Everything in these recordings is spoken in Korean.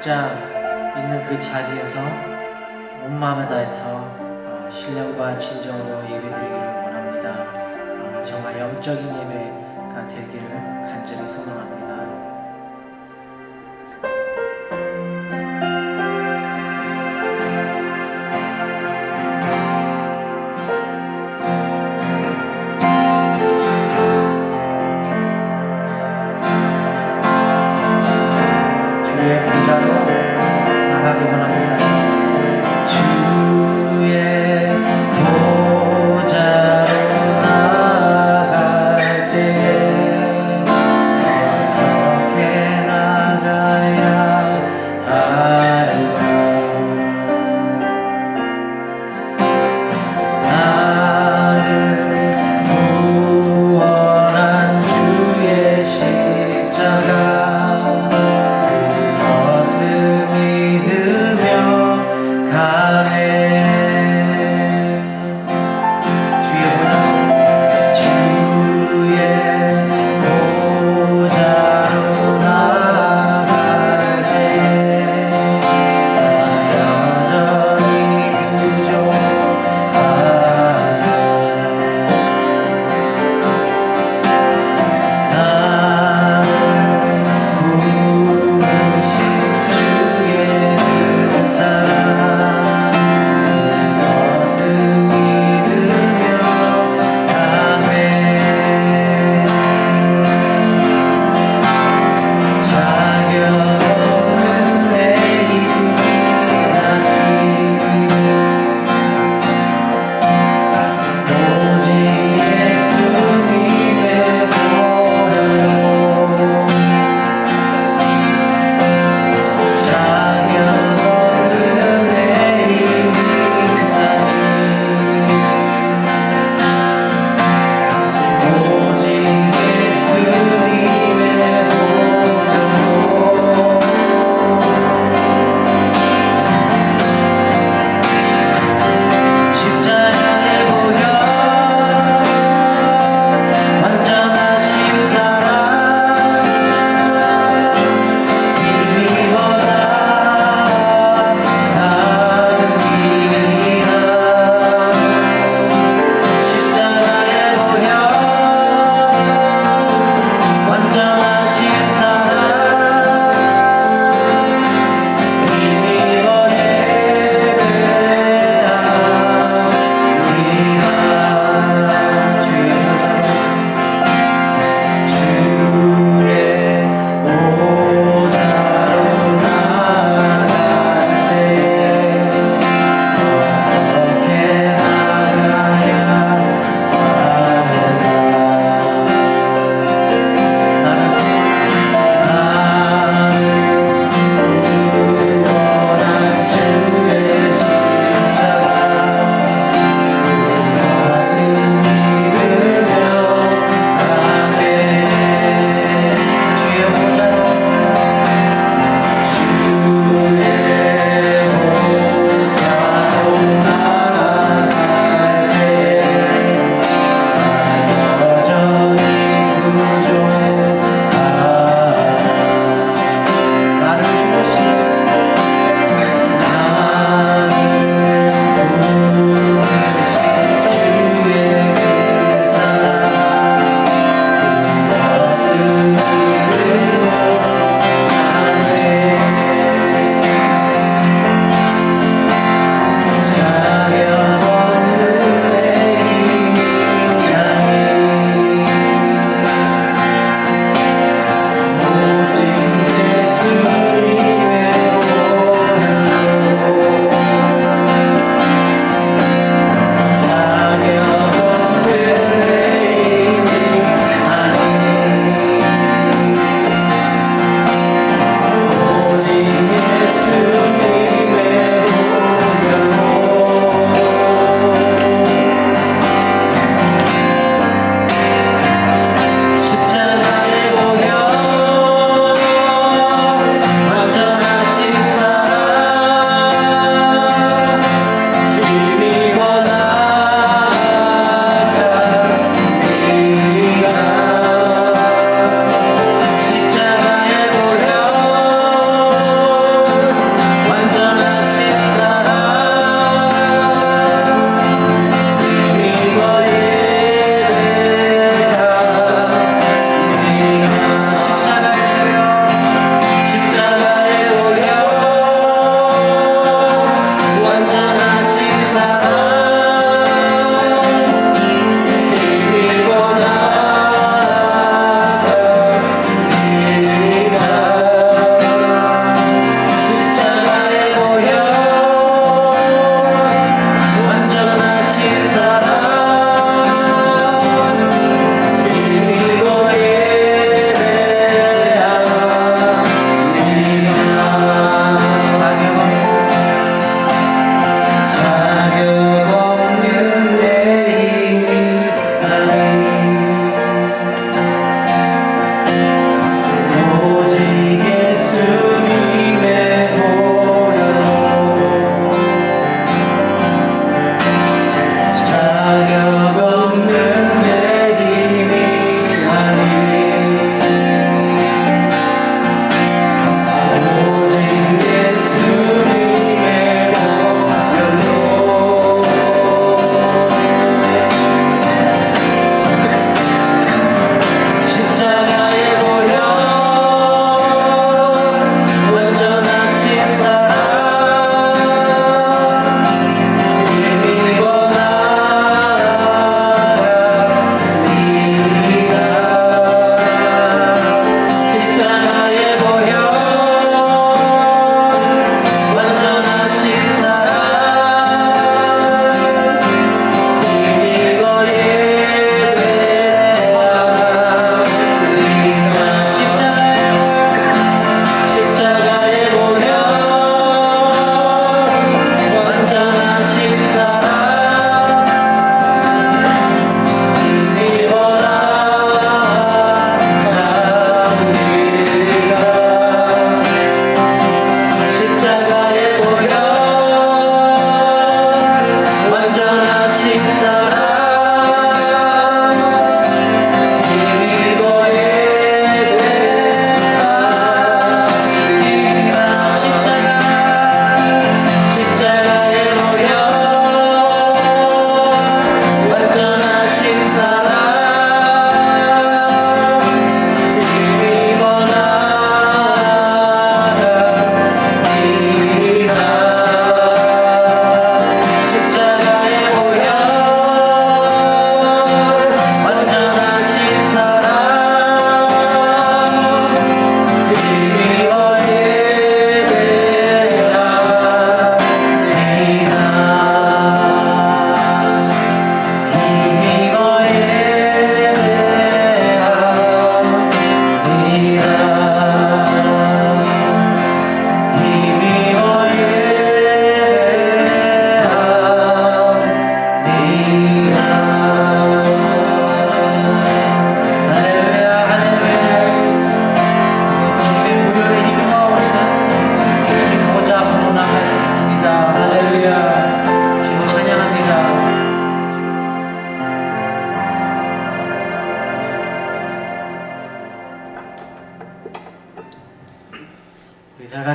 각자 있는 그 자리에서 온 마음을 다해서 신령과 진정으로 예배드리기를 원합니다. 정말 영적인 예배가 되기를 간절히 소망합니다. 주의 보좌로 나가기 원합니다. 주의 보좌로 나갈 때 어떻게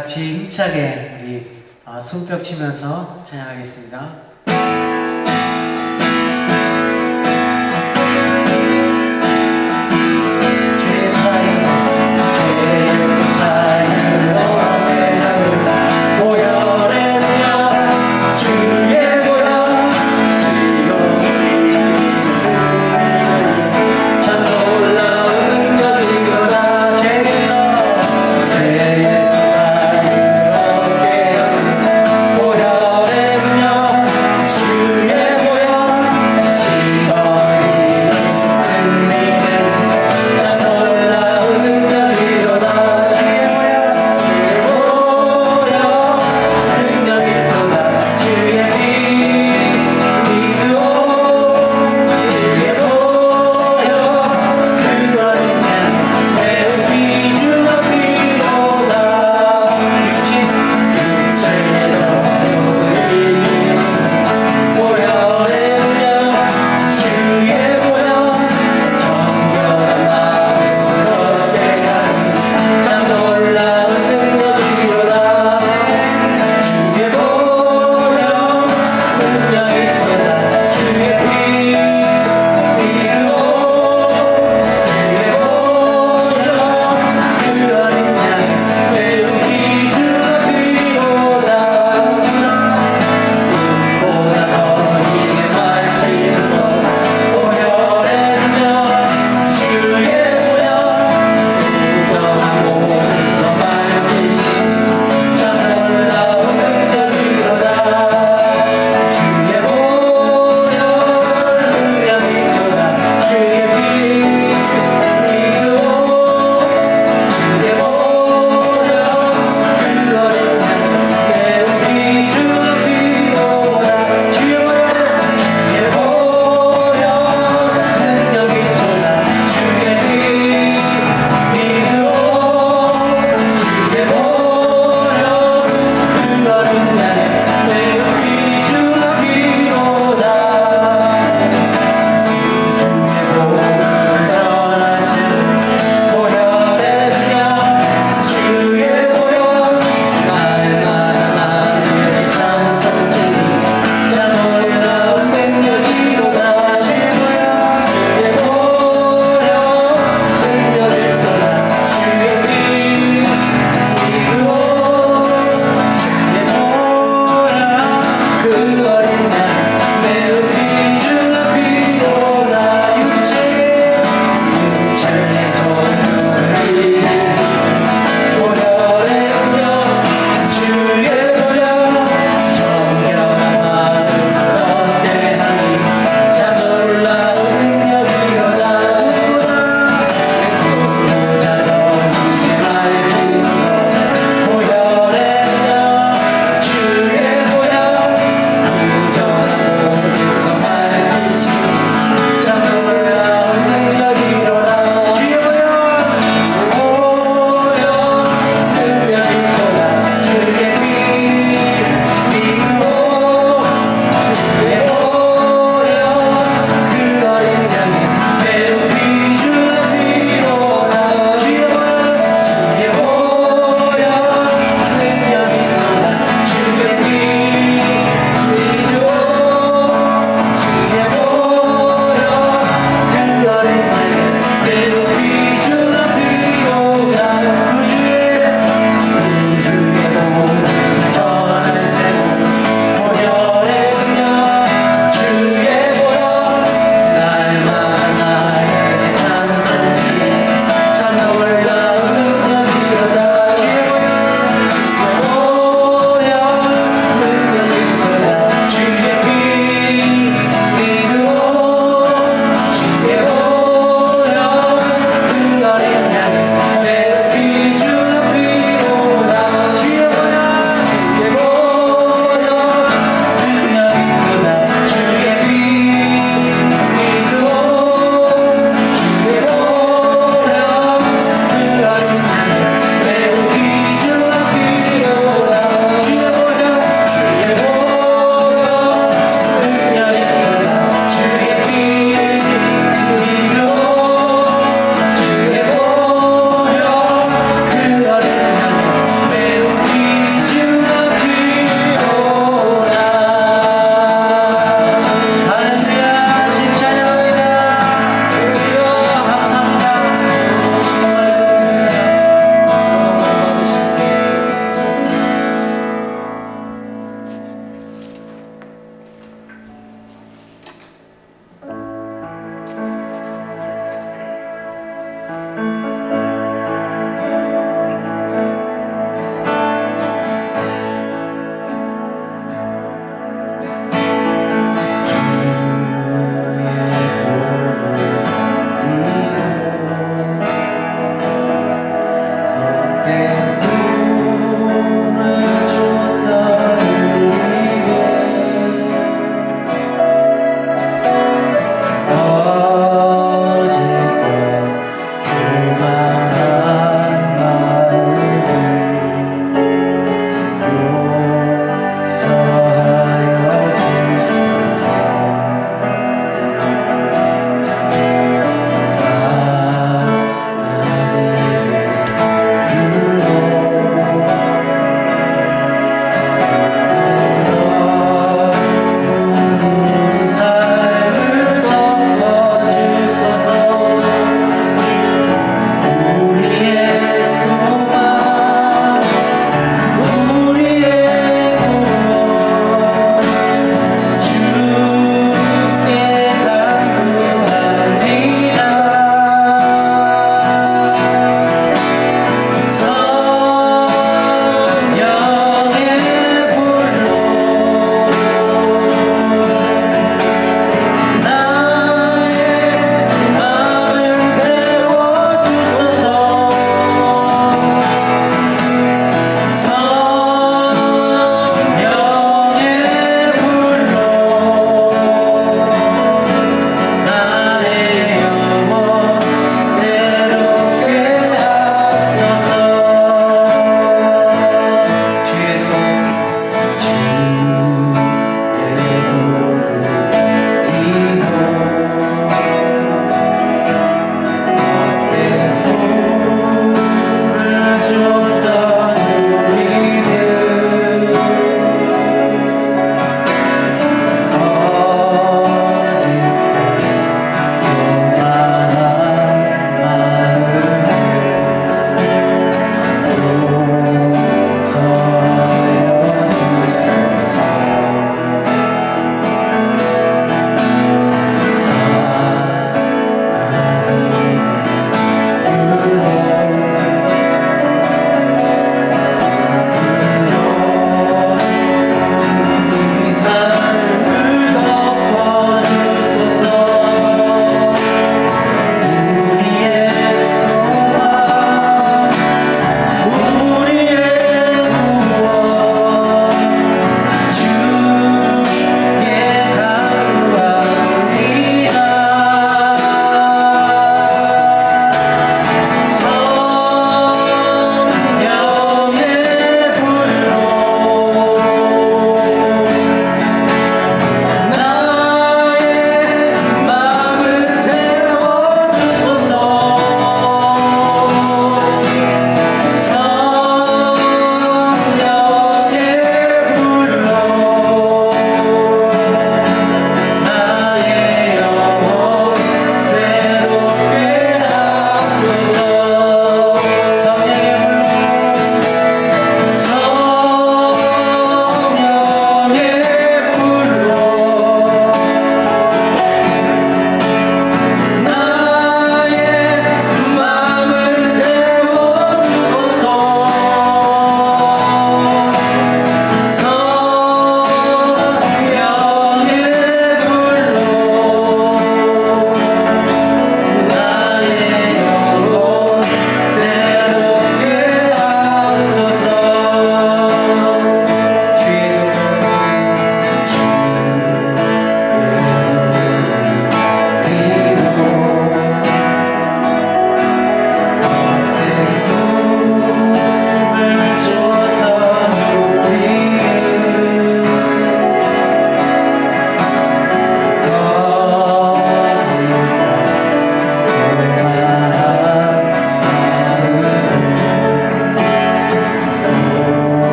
같이 힘차게 우리 손뼉 치면서 찬양하겠습니다.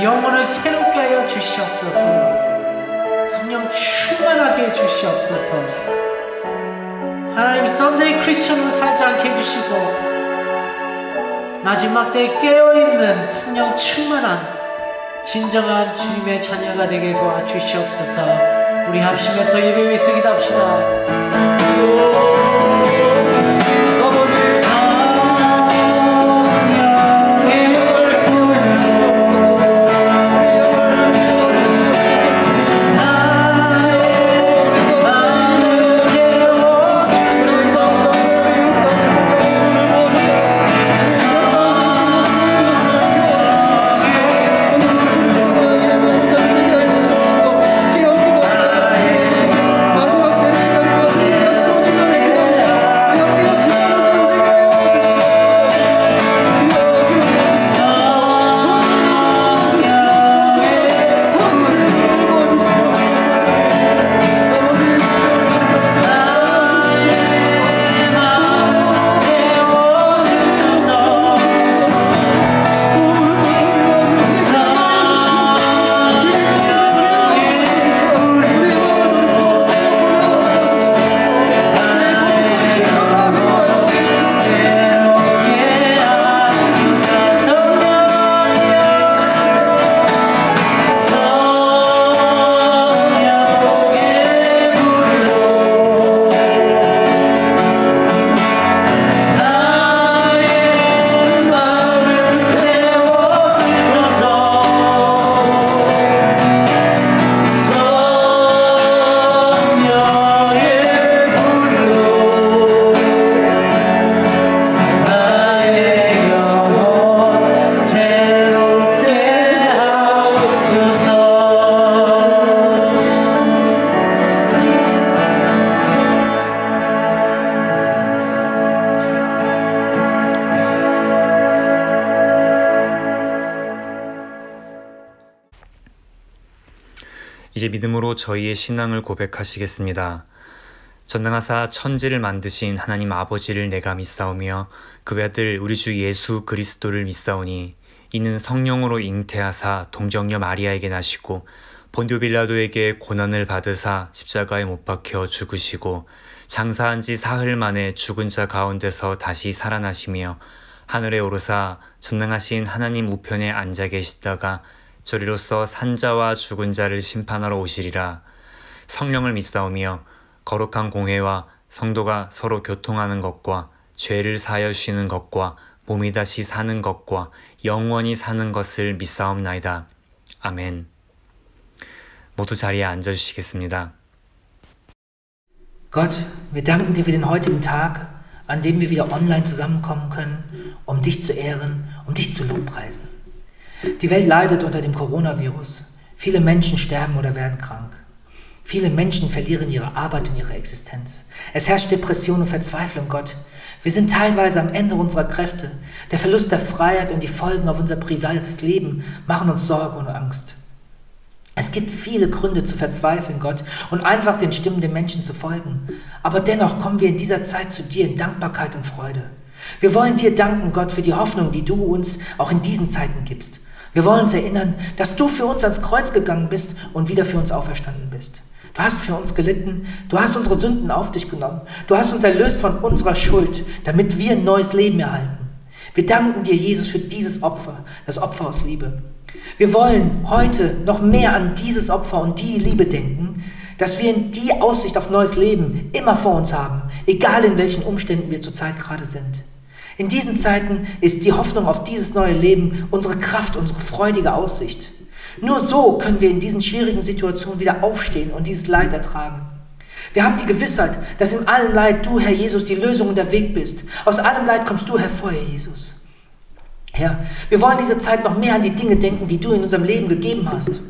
우리 영혼을 새롭게 하여 주시옵소서. 성령 충만하게 해주시옵소서. 하나님, 썬데이 크리스천으로 살지 않게 해주시고 마지막 때에 깨어있는 성령 충만한 진정한 주님의 자녀가 되게 도와주시옵소서. 우리 합심해서 예배 위에서 기도합시다. 이제 믿음으로 저희의 신앙을 고백하시겠습니다. 전능하사 천지를 만드신 하나님 아버지를 내가 믿사오며 그 외아들 우리 주 예수 그리스도를 믿사오니 이는 성령으로 잉태하사 동정녀 마리아에게 나시고 본디오 빌라도에게 고난을 받으사 십자가에 못 박혀 죽으시고 장사한 지 사흘 만에 죽은 자 가운데서 다시 살아나시며 하늘에 오르사 전능하신 하나님 우편에 앉아 계시다가 저리로서 산자와 죽은 자를 심판하러 오시리라. 성령을 믿사오며 거룩한 공회와 성도가 서로 교통하는 것과 죄를 사하여 쉬는 것과 몸이 다시 사는 것과 영원히 사는 것을 믿사옵나이다. 아멘. 모두 자리에 앉아주시겠습니다. Gott, wir danken dir für den heutigen Tag, an dem wir wieder online zusammenkommen können, um dich zu ehren, um dich zu lobpreisen. Die Welt leidet unter dem Coronavirus. Viele Menschen sterben oder werden krank. Viele Menschen verlieren ihre Arbeit und ihre Existenz. Es herrscht Depression und Verzweiflung, Gott. Wir sind teilweise am Ende unserer Kräfte. Der Verlust der Freiheit und die Folgen auf unser privates Leben machen uns Sorge und Angst. Es gibt viele Gründe zu verzweifeln, Gott, und einfach den Stimmen der Menschen zu folgen. Aber dennoch kommen wir in dieser Zeit zu dir in Dankbarkeit und Freude. Wir wollen dir danken, Gott, für die Hoffnung, die du uns auch in diesen Zeiten gibst. Wir wollen uns erinnern, dass du für uns ans Kreuz gegangen bist und wieder für uns auferstanden bist. Du hast für uns gelitten, du hast unsere Sünden auf dich genommen, du hast uns erlöst von unserer Schuld, damit wir ein neues Leben erhalten. Wir danken dir, Jesus, für dieses Opfer, das Opfer aus Liebe. Wir wollen heute noch mehr an dieses Opfer und die Liebe denken, dass wir die Aussicht auf neues Leben immer vor uns haben, egal in welchen Umständen wir zurzeit gerade sind. In diesen Zeiten ist die Hoffnung auf dieses neue Leben unsere Kraft, unsere freudige Aussicht. Nur so können wir in diesen schwierigen Situationen wieder aufstehen und dieses Leid ertragen. Wir haben die Gewissheit, dass in allem Leid du, Herr Jesus, die Lösung und der Weg bist. Aus allem Leid kommst du hervor, Herr Jesus. Herr, wir wollen in dieser Zeit noch mehr an die Dinge denken, die du in unserem Leben gegeben hast.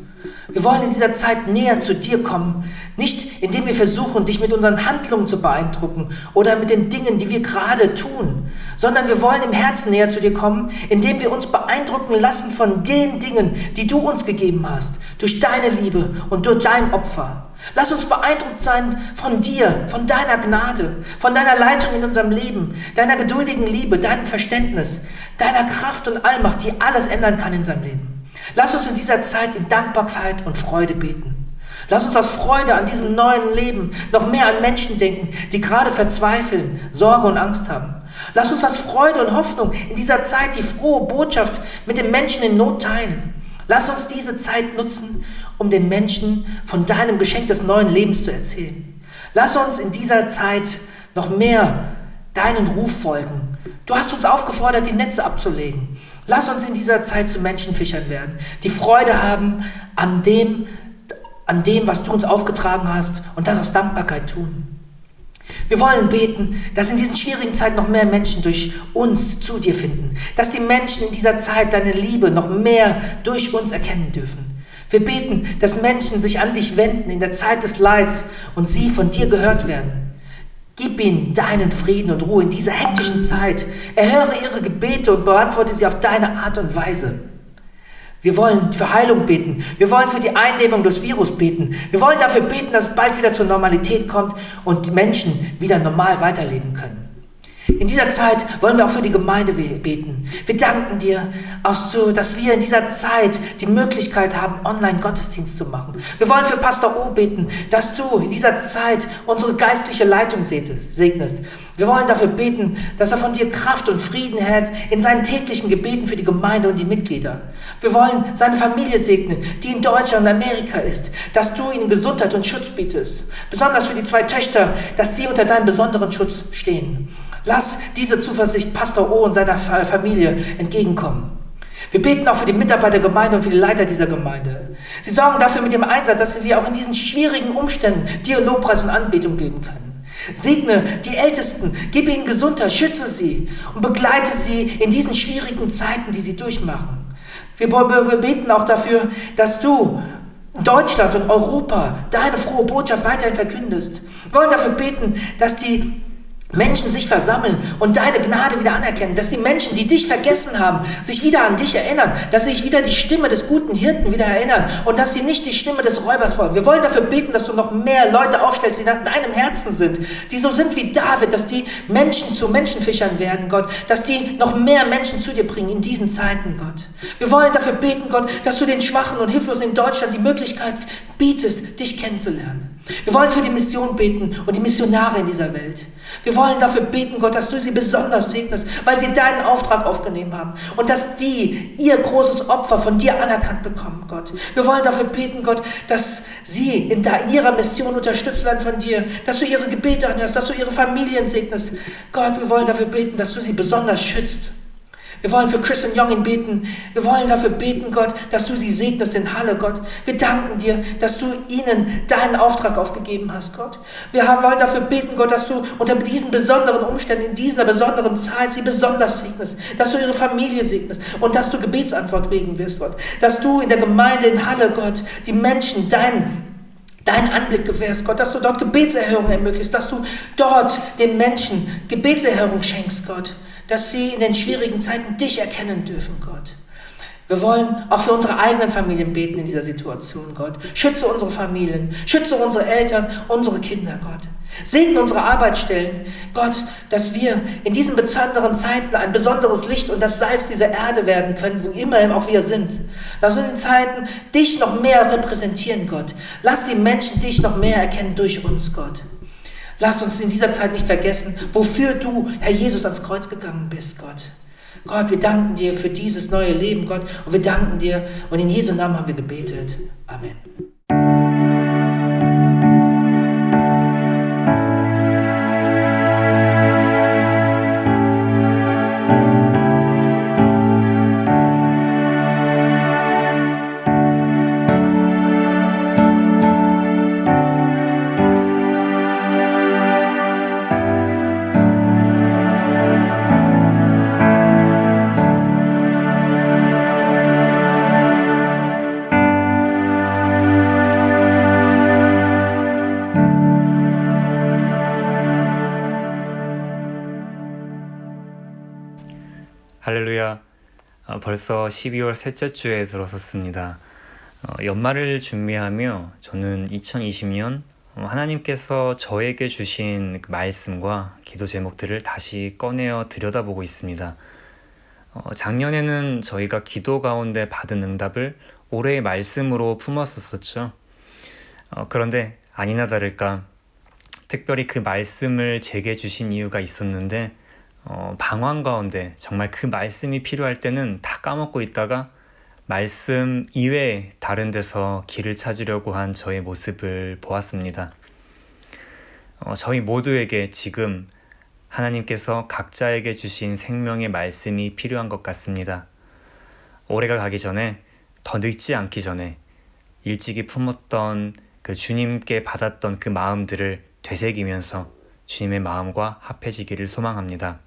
Wir wollen in dieser Zeit näher zu dir kommen, nicht indem wir versuchen, dich mit unseren Handlungen zu beeindrucken oder mit den Dingen, die wir gerade tun, sondern wir wollen im Herzen näher zu dir kommen, indem wir uns beeindrucken lassen von den Dingen, die du uns gegeben hast, durch deine Liebe und durch dein Opfer. Lass uns beeindruckt sein von dir, von deiner Gnade, von deiner Leitung in unserem Leben, deiner geduldigen Liebe, deinem Verständnis, deiner Kraft und Allmacht, die alles ändern kann in seinem Leben. Lass uns in dieser Zeit in Dankbarkeit und Freude beten. Lass uns aus Freude an diesem neuen Leben noch mehr an Menschen denken, die gerade verzweifeln, Sorge und Angst haben. Lass uns aus Freude und Hoffnung in dieser Zeit die frohe Botschaft mit den Menschen in Not teilen. Lass uns diese Zeit nutzen, um den Menschen von deinem Geschenk des neuen Lebens zu erzählen. Lass uns in dieser Zeit noch mehr deinen Ruf folgen. Du hast uns aufgefordert, die Netze abzulegen. Lass uns in dieser Zeit zu Menschenfischern werden, die Freude haben an dem, was du uns aufgetragen hast und das aus Dankbarkeit tun. Wir wollen beten, dass in diesen schwierigen Zeiten noch mehr Menschen durch uns zu dir finden, dass die Menschen in dieser Zeit deine Liebe noch mehr durch uns erkennen dürfen. Wir beten, dass Menschen sich an dich wenden in der Zeit des Leids und sie von dir gehört werden. Gib ihnen deinen Frieden und Ruhe in dieser hektischen Zeit. Erhöre ihre Gebete und beantworte sie auf deine Art und Weise. Wir wollen für Heilung beten. Wir wollen für die Eindämmung des Virus beten. Wir wollen dafür beten, dass es bald wieder zur Normalität kommt und die Menschen wieder normal weiterleben können. In dieser Zeit wollen wir auch für die Gemeinde beten. Wir danken dir, dass wir in dieser Zeit die Möglichkeit haben, Online-Gottesdienst zu machen. Wir wollen für Pastor O beten, dass du in dieser Zeit unsere geistliche Leitung segnest. Wir wollen dafür beten, dass er von dir Kraft und Frieden hält in seinen täglichen Gebeten für die Gemeinde und die Mitglieder. Wir wollen seine Familie segnen, die in Deutschland und Amerika ist, dass du ihnen Gesundheit und Schutz bietest. Besonders für die 2 Töchter, dass sie unter deinem besonderen Schutz stehen. Lass diese Zuversicht Pastor O und seiner Familie entgegenkommen. Wir beten auch für die Mitarbeiter der Gemeinde und für die Leiter dieser Gemeinde. Sie sorgen dafür mit dem Einsatz, dass wir auch in diesen schwierigen Umständen dir Lobpreis und Anbetung geben können. Segne die Ältesten, gib ihnen Gesundheit, schütze sie und begleite sie in diesen schwierigen Zeiten, die sie durchmachen. Wir beten auch dafür, dass du Deutschland und Europa deine frohe Botschaft weiterhin verkündest. Wir wollen dafür beten, dass die Menschen sich versammeln und deine Gnade wieder anerkennen, dass die Menschen, die dich vergessen haben, sich wieder an dich erinnern, dass sie sich wieder die Stimme des guten Hirten wieder erinnern und dass sie nicht die Stimme des Räubers folgen. Wir wollen dafür beten, dass du noch mehr Leute aufstellst, die nach deinem Herzen sind, die so sind wie David, dass die Menschen zu Menschenfischern werden, Gott, dass die noch mehr Menschen zu dir bringen in diesen Zeiten, Gott. Wir wollen dafür beten, Gott, dass du den Schwachen und Hilflosen in Deutschland die Möglichkeit bietest, dich kennenzulernen. Wir wollen für die Mission beten und die Missionare in dieser Welt. Wir wollen dafür beten, Gott, dass du sie besonders segnest, weil sie deinen Auftrag aufgenommen haben und dass die ihr großes Opfer von dir anerkannt bekommen, Gott. Wir wollen dafür beten, Gott, dass sie in ihrer Mission unterstützt werden von dir, dass du ihre Gebete anhörst, dass du ihre Familien segnest. Gott, wir wollen dafür beten, dass du sie besonders schützt. Wir wollen für Chris und Jongin beten. Wir wollen dafür beten, Gott, dass du sie segnest in Halle, Gott. Wir danken dir, dass du ihnen deinen Auftrag aufgegeben hast, Gott. Wir wollen dafür beten, Gott, dass du unter diesen besonderen Umständen, in dieser besonderen Zeit sie besonders segnest, dass du ihre Familie segnest und dass du Gebetsantwort geben wirst, Gott. Dass du in der Gemeinde in Halle, Gott, die Menschen deinen Anblick gewährst, Gott, dass du dort Gebetserhörung ermöglichst, dass du dort den Menschen Gebetserhörung schenkst, Gott, dass sie in den schwierigen Zeiten dich erkennen dürfen, Gott. Wir wollen auch für unsere eigenen Familien beten in dieser Situation, Gott. Schütze unsere Familien, schütze unsere Eltern, unsere Kinder, Gott. Segne unsere Arbeitsstellen, Gott, dass wir in diesen besonderen Zeiten ein besonderes Licht und das Salz dieser Erde werden können, wo immer auch wir sind. Lass uns in den Zeiten dich noch mehr repräsentieren, Gott. Lass die Menschen dich noch mehr erkennen durch uns, Gott. Lass uns in dieser Zeit nicht vergessen, wofür du, Herr Jesus, ans Kreuz gegangen bist, Gott. Gott, wir danken dir für dieses neue Leben, Gott, und wir danken dir und in Jesu Namen haben wir gebetet. Amen. 할렐루야. 벌써 12월 셋째 주에 들어섰습니다. 연말을 준비하며 저는 2020년 하나님께서 저에게 주신 그 말씀과 기도 제목들을 다시 꺼내어 들여다보고 있습니다. 작년에는 저희가 기도 가운데 받은 응답을 올해의 말씀으로 품었었죠. 그런데 아니나 다를까 특별히 그 말씀을 제게 주신 이유가 있었는데 방황 가운데 정말 그 말씀이 필요할 때는 다 까먹고 있다가 말씀 이외에 다른 데서 길을 찾으려고 한 저의 모습을 보았습니다. 저희 모두에게 지금 하나님께서 각자에게 주신 생명의 말씀이 필요한 것 같습니다. 올해가 가기 전에 더 늦지 않기 전에 일찍이 품었던 그 주님께 받았던 그 마음들을 되새기면서 주님의 마음과 합해지기를 소망합니다.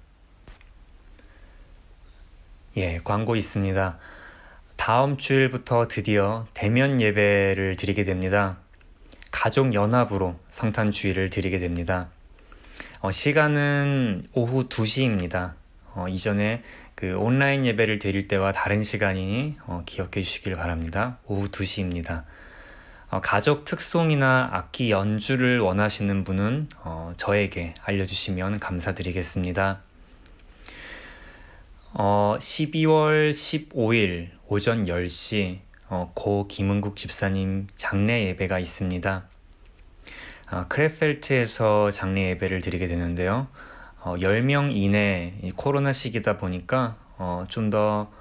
광고 있습니다. 다음 주일부터 드디어 대면 예배를 드리게 됩니다. 가족 연합으로 성탄 주일을 드리게 됩니다. 시간은 오후 2시입니다. 이전에 그 온라인 예배를 드릴 때와 다른 시간이니 기억해 주시길 바랍니다. 오후 2시입니다. 가족 특송이나 악기 연주를 원하시는 분은 저에게 알려주시면 감사드리겠습니다. 12월 15일 오전 10시 고 김은국 집사님 장례 예배가 있습니다. 크레펠트에서 장례 예배를 드리게 되는데요. 10명 이내 코로나 시기다 보니까 좀 더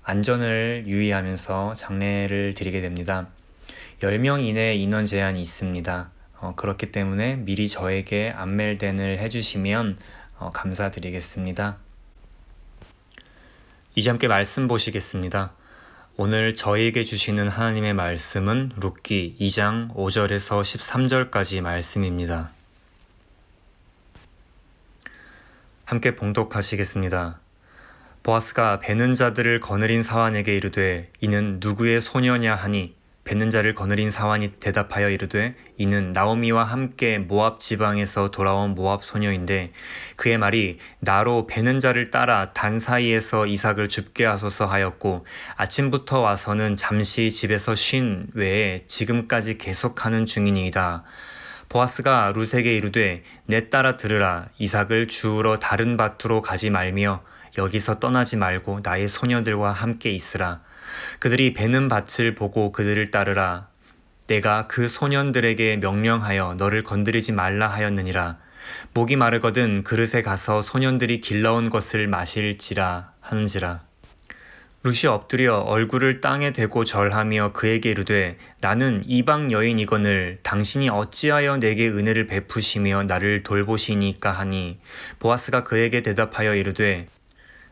안전을 유의하면서 장례를 드리게 됩니다. 10명 이내 인원 제한이 있습니다. 그렇기 때문에 미리 저에게 안멜된을 해주시면 감사드리겠습니다. 이제 함께 말씀 보시겠습니다. 오늘 저희에게 주시는 하나님의 말씀은 룻기 2장 5절에서 13절까지 말씀입니다. 함께 봉독하시겠습니다. 보아스가 베는 자들을 거느린 사환에게 이르되 이는 누구의 소녀냐 하니 베는 자를 거느린 사환이 대답하여 이르되 이는 나오미와 함께 모압 지방에서 돌아온 모압 소녀인데 그의 말이 나로 베는 자를 따라 단 사이에서 이삭을 줍게 하소서 하였고 아침부터 와서는 잠시 집에서 쉰 외에 지금까지 계속하는 중이니이다. 보아스가 룻에게 이르되 내 딸아 들으라 이삭을 주우러 다른 밭으로 가지 말며 여기서 떠나지 말고 나의 소녀들과 함께 있으라. 그들이 베는 밭을 보고 그들을 따르라. 내가 그 소년들에게 명령하여 너를 건드리지 말라 하였느니라. 목이 마르거든 그릇에 가서 소년들이 길러온 것을 마실지라 하는지라. 룻이 엎드려 얼굴을 땅에 대고 절하며 그에게 이르되 나는 이방 여인이거늘 당신이 어찌하여 내게 은혜를 베푸시며 나를 돌보시니까 하니 보아스가 그에게 대답하여 이르되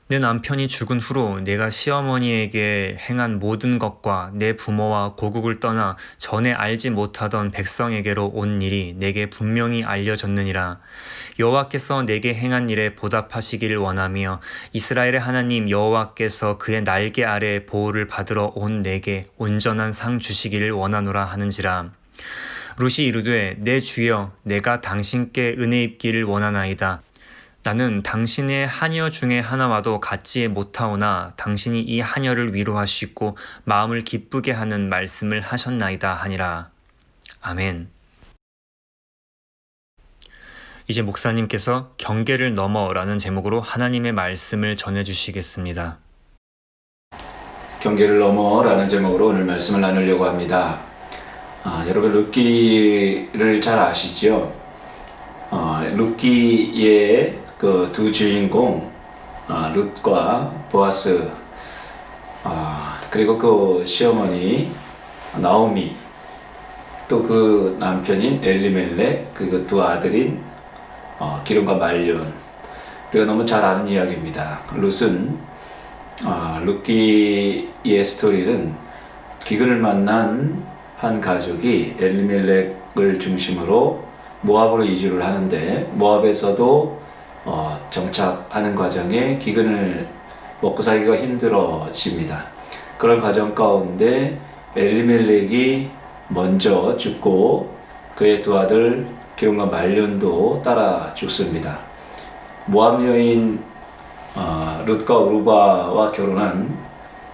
내 남편이 죽은 후로 내가 시어머니에게 행한 모든 것과 내 부모와 고국을 떠나 전에 알지 못하던 백성에게로 온 일이 내게 분명히 알려졌느니라. 여호와께서 내게 행한 일에 보답하시기를 원하며 이스라엘의 하나님 여호와께서 그의 날개 아래 보호를 받으러 온 내게 온전한 상 주시기를 원하노라 하는지라. 룻이 이르되 내 주여 내가 당신께 은혜 입기를 원하나이다. 나는 당신의 하녀 중에 하나와도 같지 못하오나 당신이 이 하녀를 위로하시고 마음을 기쁘게 하는 말씀을 하셨나이다 하니라. 아멘. 이제 목사님께서 경계를 넘어라는 제목으로 하나님의 말씀을 전해주시겠습니다. 경계를 넘어라는 제목으로 오늘 말씀을 나누려고 합니다. 여러분 룻기를 잘 아시죠? 룻기의 그 두 주인공 룻과 보아스 그리고 그 시어머니 나오미 또 그 남편인 엘리멜렉 그리고 두 아들인 기름과 말륜 우리가 너무 잘 아는 이야기입니다. 룻은 룻기의 스토리는 기근을 만난 한 가족이 엘리멜렉을 중심으로 모압으로 이주를 하는데 모압에서도 정착하는 과정에 기근을 먹고 살기가 힘들어집니다. 그런 과정 가운데 엘리멜렉이 먼저 죽고 그의 두 아들 기름과 말륜도 따라 죽습니다. 모압 여인 룻과 오르바와 결혼한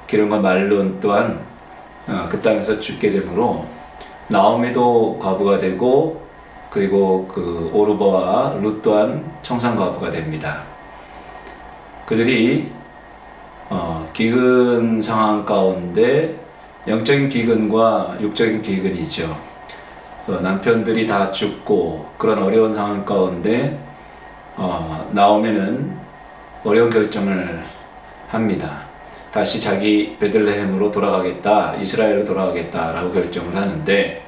기름과 말륜 또한 그 땅에서 죽게 되므로 나오미도 과부가 되고 그리고 그 오르바와 룻 또한 청산과부가 됩니다. 그들이 기근 상황 가운데 영적인 기근과 육적인 기근이죠. 남편들이 다 죽고 그런 어려운 상황 가운데 나오미는 어려운 결정을 합니다. 다시 자기 베들레헴으로 돌아가겠다, 이스라엘로 돌아가겠다라고 결정을 하는데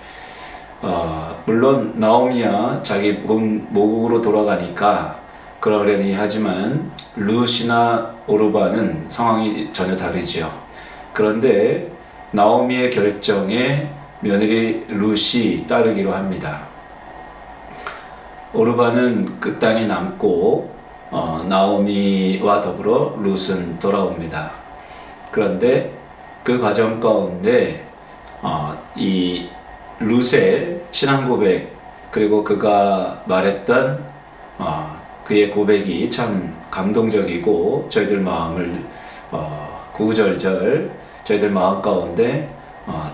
물론 나오미야 자기 모국으로 돌아가니까 그러려니 하지만 룻이나 오르바는 상황이 전혀 다르죠. 그런데 나오미의 결정에 며느리 룻이 따르기로 합니다. 오르바는 그 땅에 남고 나오미와 더불어 룻은 돌아옵니다. 그런데 그 과정 가운데 이 룻의 신앙 고백 그리고 그가 말했던 그의 고백이 참 감동적이고 저희들 마음을 구구절절 저희들 마음 가운데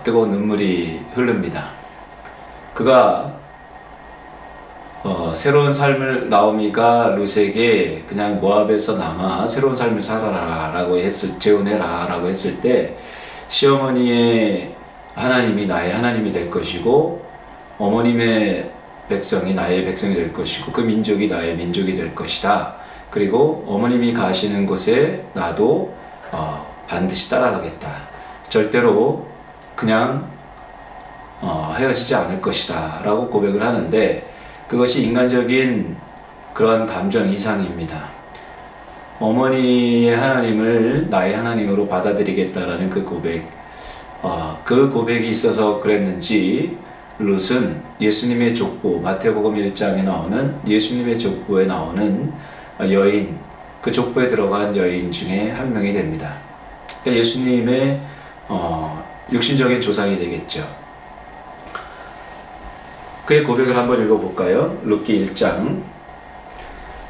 뜨거운 눈물이 흐릅니다. 그가 새로운 삶을 나오미가 룻에게 그냥 모압에서 남아 새로운 삶을 살아라 라고 재혼해라 라고 했을 때 시어머니의 하나님이 나의 하나님이 될 것이고 어머님의 백성이 나의 백성이 될 것이고 그 민족이 나의 민족이 될 것이다. 그리고 어머님이 가시는 곳에 나도 반드시 따라가겠다. 절대로 그냥 헤어지지 않을 것이다 라고 고백을 하는데 그것이 인간적인 그러한 감정 이상입니다. 어머니의 하나님을 나의 하나님으로 받아들이겠다라는 그 고백, 그 고백이 있어서 그랬는지 룻은 예수님의 족보, 마태복음 1장에 나오는 예수님의 족보에 나오는 여인, 그 족보에 들어간 여인 중에 한 명이 됩니다. 그러니까 예수님의 육신적인 조상이 되겠죠. 그의 고백을 한번 읽어볼까요? 룻기 1장,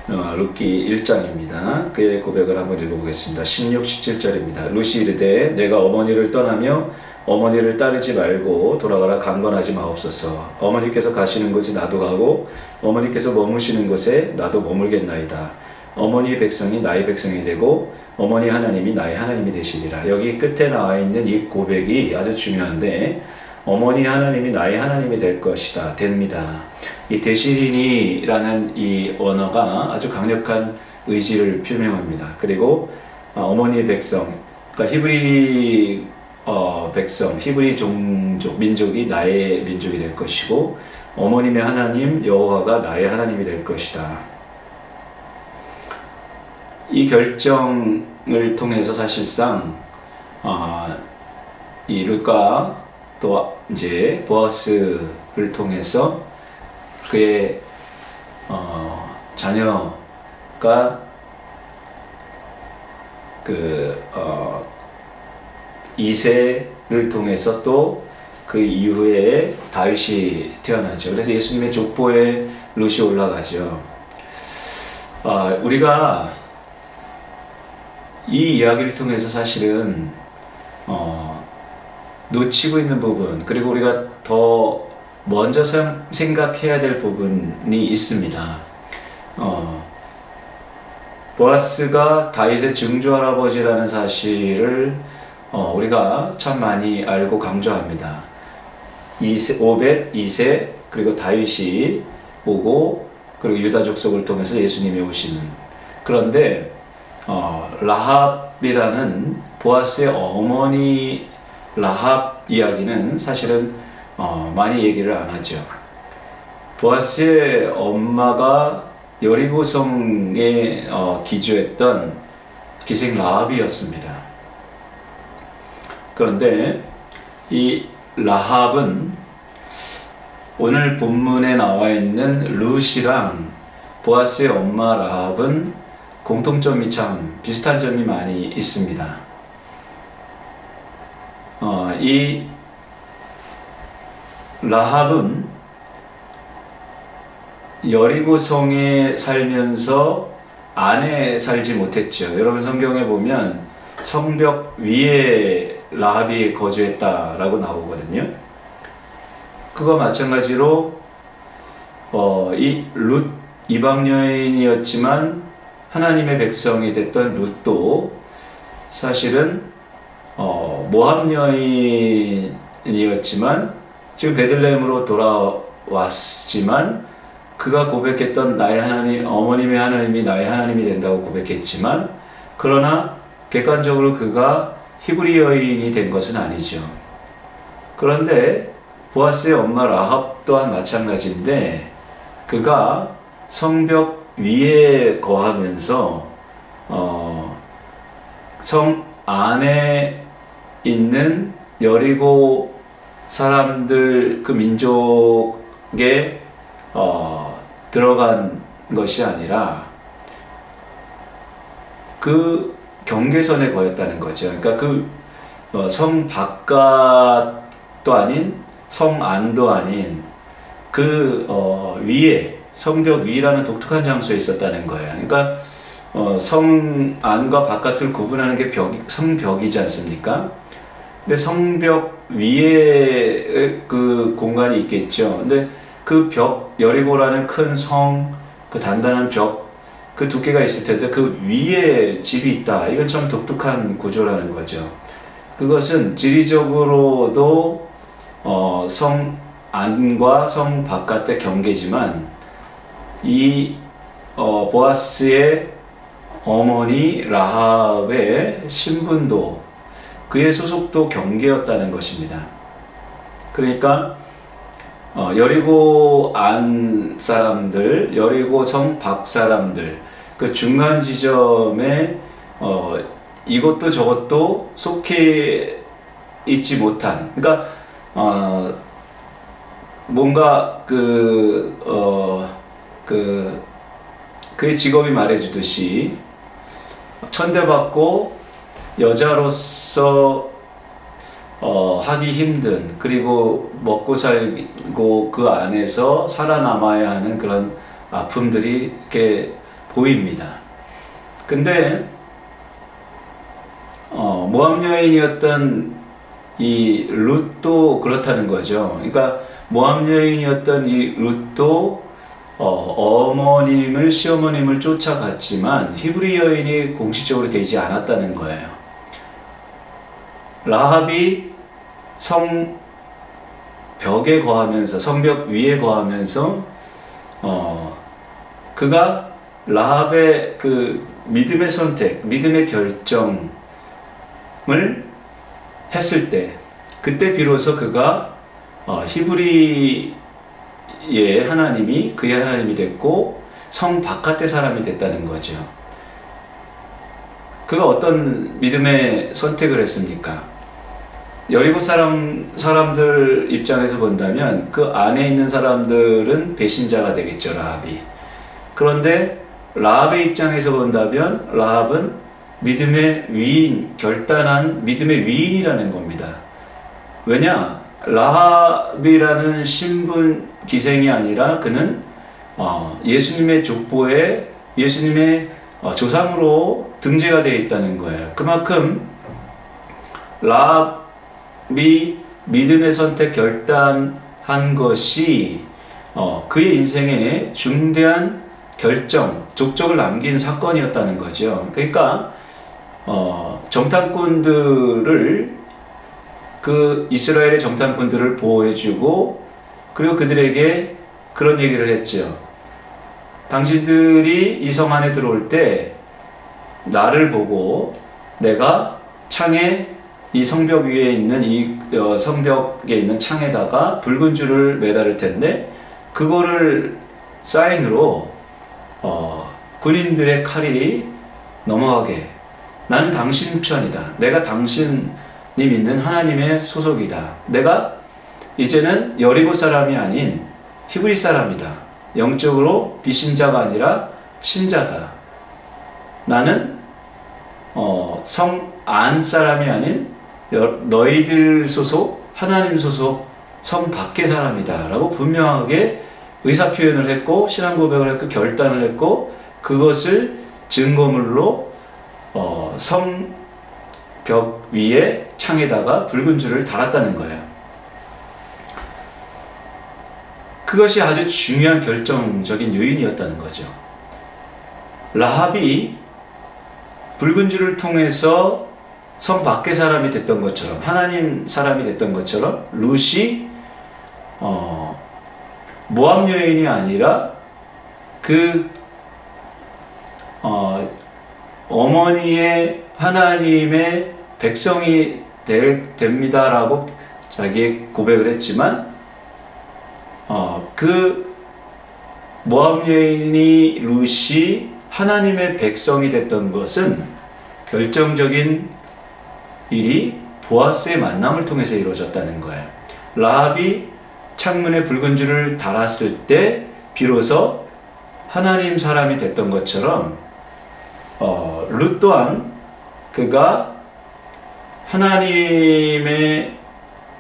룻기 1장입니다. 그의 고백을 한번 읽어보겠습니다. 16, 17절입니다. 룻이 이르되 내가 어머니를 떠나며 어머니를 따르지 말고 돌아가라 강건하지 마옵소서. 어머니께서 가시는 곳에 나도 가고 어머니께서 머무시는 곳에 나도 머물겠나이다. 어머니의 백성이 나의 백성이 되고 어머니 하나님이 나의 하나님이 되시리라. 여기 끝에 나와 있는 이 고백이 아주 중요한데 어머니 하나님이 나의 하나님이 될 것이다. 됩니다. 이 되시리니라는 이 언어가 아주 강력한 의지를 표명합니다. 그리고 어머니의 백성, 그러니까 히브리 백성, 히브리 종족, 민족이 나의 민족이 될 것이고 어머님의 하나님 여호와가 나의 하나님이 될 것이다. 이 결정을 통해서 사실상 이 룻과 또 이제 보아스를 통해서 그의 자녀가 이세를 통해서 또 그 이후에 다윗이 태어나죠. 그래서 예수님의 족보에 룻이 올라가죠. 우리가 이 이야기를 통해서 사실은 놓치고 있는 부분, 그리고 우리가 더 먼저 생각해야 될 부분이 있습니다. 보아스가 다윗의 증조할아버지라는 사실을 우리가 참 많이 알고 강조합니다. 오벳, 이세, 그리고 다윗이 오고 그리고 유다 족속을 통해서 예수님이 오시는. 그런데 라합이라는 보아스의 어머니 라합 이야기는 사실은 많이 얘기를 안 하죠. 보아스의 엄마가 여리고성에 기주했던 기생 라합이었습니다. 그런데 이 라합은 오늘 본문에 나와 있는 룻이랑 보아스의 엄마 라합은 공통점이 참 비슷한 점이 많이 있습니다. 이 라합은 여리고성에 살면서 안에 살지 못했죠. 여러분 성경에 보면 성벽 위에 라합이 거주했다라고 나오거든요. 그거 마찬가지로 이 룻 이방 여인이었지만 하나님의 백성이 됐던 룻도 사실은 모압 여인이었지만 지금 베들레헴으로 돌아왔지만 그가 고백했던 나의 하나님, 어머님의 하나님이 나의 하나님이 된다고 고백했지만 그러나 객관적으로 그가 히브리 여인이 된 것은 아니죠. 그런데 보아스의 엄마 라합 또한 마찬가지인데 그가 성벽 위에 거하면서 성 안에 있는 여리고 사람들 그 민족에 들어간 것이 아니라 그 경계선에 거했다는 거죠. 그러니까 그 성 바깥도 아닌 성 안도 아닌 그 위에 성벽 위라는 독특한 장소에 있었다는 거예요. 그러니까 성 안과 바깥을 구분하는 게 성벽이지 않습니까? 근데 성벽 위에 그 공간이 있겠죠. 근데 그 벽, 여리고라는 큰 성, 그 단단한 벽, 그 두께가 있을 텐데 그 위에 집이 있다. 이건 참 독특한 구조라는 거죠. 그것은 지리적으로도 성 안과 성 바깥의 경계지만 이 보아스의 어머니 라합의 신분도 그의 소속도 경계였다는 것입니다. 그러니까 여리고 안 사람들, 여리고 성 밖 사람들 그 중간 지점에 이것도 저것도 속해 있지 못한, 그러니까 뭔가 그의 직업이 말해주듯이 천대받고 여자로서 하기 힘든, 그리고 먹고 살고 그 안에서 살아남아야 하는 그런 아픔들이 이렇게 보입니다. 근데 모압 여인이었던 이 룻도 그렇다는 거죠. 그러니까 모압 여인이었던 이 룻도 어머님을, 시어머님을 쫓아갔지만 히브리 여인이 공식적으로 되지 않았다는 거예요. 라합이 성벽에 거하면서, 성벽 위에 거하면서 그가 라합의 그 믿음의 선택, 믿음의 결정을 했을 때, 그때 비로소 그가 히브리의 하나님이 그의 하나님이 됐고 성 바깥의 사람이 됐다는 거죠. 그가 어떤 믿음의 선택을 했습니까? 여리고 사람들 입장에서 본다면 그 안에 있는 사람들은 배신자가 되겠죠, 라합이. 그런데 라합의 입장에서 본다면 라합은 믿음의 위인, 결단한 믿음의 위인이라는 겁니다. 왜냐? 라합이라는 신분 기생이 아니라 그는 예수님의 족보에 예수님의 조상으로 등재가 되어 있다는 거예요. 그만큼 라합이 믿음의 선택 결단한 것이 그의 인생에 중대한 결정, 족적을 남긴 사건이었다는 거죠. 그러니까 정탐꾼들을, 그 이스라엘의 정탐꾼들을 보호해주고, 그리고 그들에게 그런 얘기를 했죠. 당신들이 이 성 안에 들어올 때 나를 보고 내가 창에, 이 성벽 위에 있는 이 성벽에 있는 창에다가 붉은 줄을 매달을 텐데 그거를 사인으로 군인들의 칼이 넘어가게, 나는 당신 편이다. 내가 당신이 믿는 하나님의 소속이다. 내가 이제는 여리고 사람이 아닌 히브리 사람이다. 영적으로 비신자가 아니라 신자다. 나는 성 안 사람이 아닌 너희들 소속, 하나님 소속 성 밖의 사람이다 라고 분명하게 의사표현을 했고, 신앙고백을 했고, 결단을 했고, 그것을 증거물로 성벽 위에 창에다가 붉은 줄을 달았다는 거예요. 그것이 아주 중요한 결정적인 요인이었다는 거죠. 라합이 붉은 줄을 통해서 성 밖의 사람이 됐던 것처럼, 하나님 사람이 됐던 것처럼 룻이 모압 여인이 아니라 그 어머니의 하나님의 백성이 됩니다라고 자기 고백을 했지만 그 모압 여인이 룻이 하나님의 백성이 됐던 것은 결정적인 일이 보아스의 만남을 통해서 이루어졌다는 거예요. 라합이 창문에 붉은 줄을 달았을 때 비로소 하나님 사람이 됐던 것처럼 룻 또한 그가 하나님의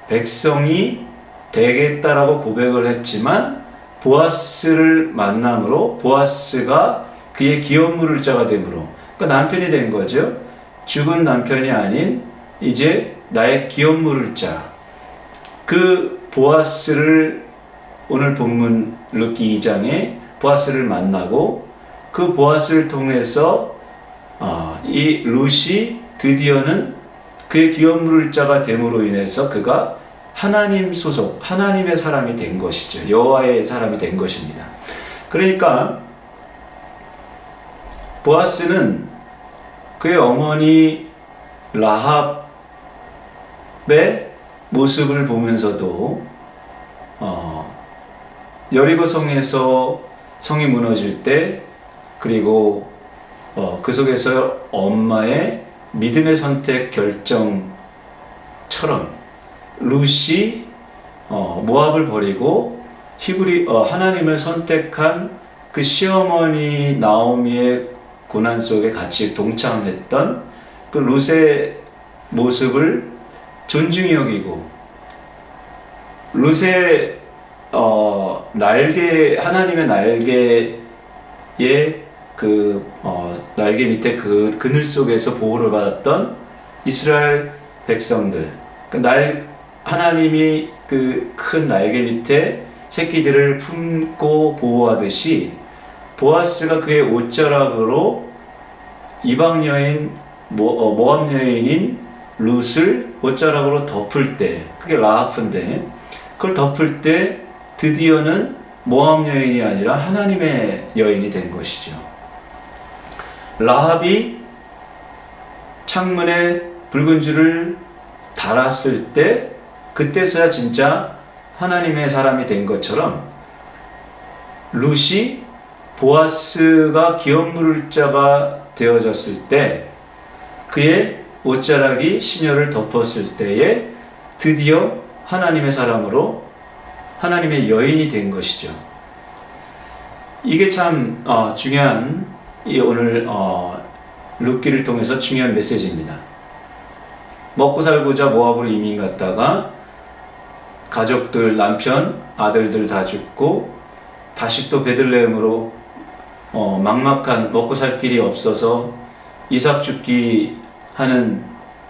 백성이 되겠다라고 고백을 했지만 보아스를 만남으로 보아스가 그의 기업 물을 자가 되므로 그러니까 남편이 된 거죠. 죽은 남편이 아닌 이제 나의 기업 물을 자. 그 보아스를 오늘 본문 룻기 2장에 보아스를 만나고 그 보아스를 통해서 이 룻이 드디어는 그의 기업 물을 자가 됨으로 인해서 그가 하나님 소속, 하나님의 사람이 된 것이죠. 여호와의 사람이 된 것입니다. 그러니까 보아스는 그의 어머니 라합의 모습을 보면서도 여리고 성에서 성이 무너질 때 그리고 그 속에서 엄마의 믿음의 선택 결정처럼 룻이 모압을 버리고 하나님을 선택한 그 시어머니 나오미의 고난 속에 같이 동참했던 그 룻의 모습을 존중히 여기고 룻의 날개, 하나님의 날개의 날개 밑에 그 그늘 속에서 보호를 받았던 이스라엘 백성들, 하나님이 그 큰 날개 밑에 새끼들을 품고 보호하듯이 보아스가 그의 옷자락으로 이방 여인 모압 여인인 룻을 옷자락으로 덮을 때, 그게 라합인데 그걸 덮을 때 드디어는 모압 여인이 아니라 하나님의 여인이 된 것이죠. 라합이 창문에 붉은 줄을 달았을 때 그때서야 진짜 하나님의 사람이 된 것처럼 룻이 보아스가 기업 물을 자가 되어졌을 때 그의 옷자락이 시녀를 덮었을 때에 드디어 하나님의 사람으로 하나님의 여인이 된 것이죠. 이게 참 중요한 오늘 룻기를 통해서 중요한 메시지입니다. 먹고 살고자 모압으로 이민 갔다가 가족들, 남편, 아들들 다 죽고 다시 또 베들레헴으로 막막한 먹고 살 길이 없어서 이삭 죽기 하는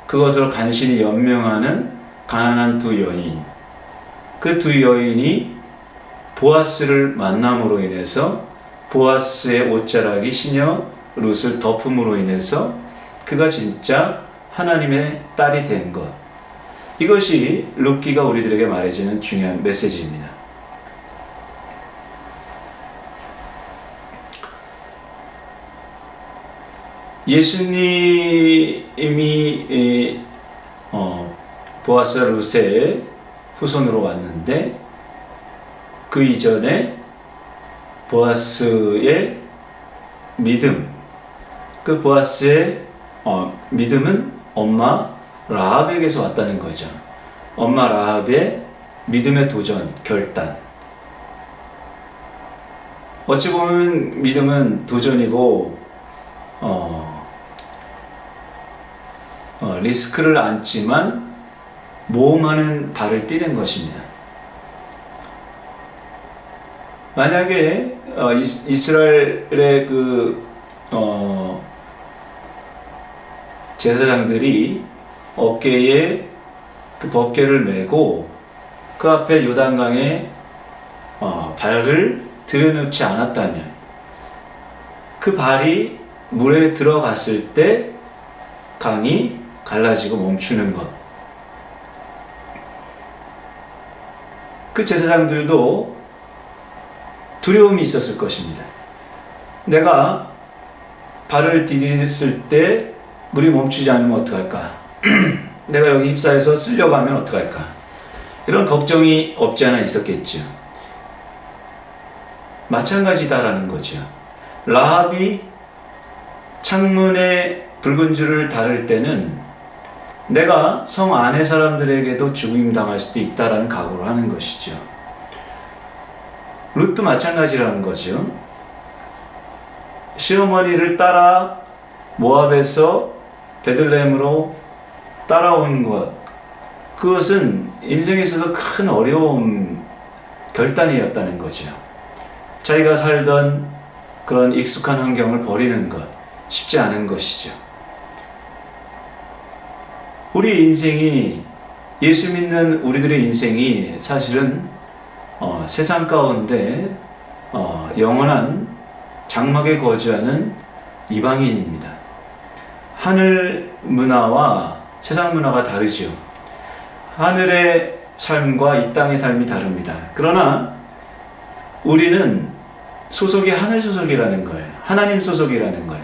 그것을 간신히 연명하는 가난한 두 여인, 그 두 여인이 보아스를 만남으로 인해서 보아스의 옷자락이 시녀 룻을 덮음으로 인해서 그가 진짜 하나님의 딸이 된 것, 이것이 룻기가 우리들에게 말해주는 중요한 메시지입니다. 예수님이 보아스와 룻의 후손으로 왔는데 그 이전에 보아스의 믿음, 그 보아스의 믿음은 엄마 라합에게서 왔다는 거죠. 엄마 라합의 믿음의 도전, 결단. 어찌 보면 믿음은 도전이고 리스크를 안지만 모험하는 발을 띄는 것입니다. 만약에 이스라엘의 제사장들이 어깨에 그 법궤를 메고 그 앞에 요단강에 발을 들여놓지 않았다면 그 발이 물에 들어갔을 때 강이 갈라지고 멈추는 것. 그 제사장들도 두려움이 있었을 것입니다. 내가 발을 디딜 때 물이 멈추지 않으면 어떡할까? 내가 여기 휩싸여서 쓸려가면 어떡할까? 이런 걱정이 없지 않아 있었겠죠. 마찬가지다라는 거죠. 라합이 창문에 붉은 줄을 달을 때는 내가 성 안의 사람들에게도 죽임당할 수도 있다라는 각오를 하는 것이죠. 룻도 마찬가지라는 거죠. 시어머니를 따라 모압에서 베들레헴으로 따라온 것, 그것은 인생에 있어서 큰 어려움, 결단이었다는 거죠. 자기가 살던 그런 익숙한 환경을 버리는 것, 쉽지 않은 것이죠. 우리 인생이, 예수 믿는 우리들의 인생이 사실은 세상 가운데 영원한 장막에 거주하는 이방인입니다. 하늘 문화와 세상 문화가 다르죠. 하늘의 삶과 이 땅의 삶이 다릅니다. 그러나 우리는 소속이 하늘 소속이라는 거예요. 하나님 소속이라는 거예요.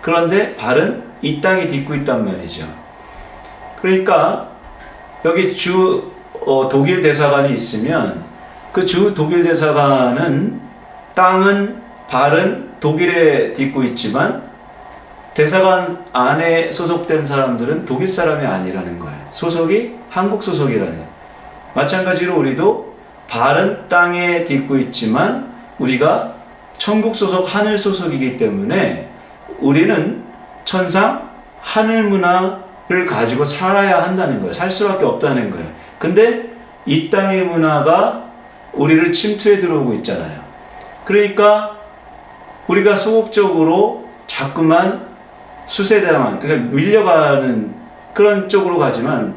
그런데 발은 이 땅에 딛고 있단 말이죠. 그러니까 여기 주 독일 대사관이 있으면 그 주 독일 대사관은 땅은 발은 독일에 딛고 있지만 대사관 안에 소속된 사람들은 독일 사람이 아니라는 거예요. 소속이 한국 소속이라는 거예요. 마찬가지로 우리도 발은 땅에 딛고 있지만 우리가 천국 소속, 하늘 소속이기 때문에 우리는 천상 하늘 문화를 가지고 살아야 한다는 거예요. 살 수밖에 없다는 거예요. 근데 이 땅의 문화가 우리를 침투해 들어오고 있잖아요. 그러니까 우리가 소극적으로 자꾸만 수세당한, 그러니까 밀려가는 그런 쪽으로 가지만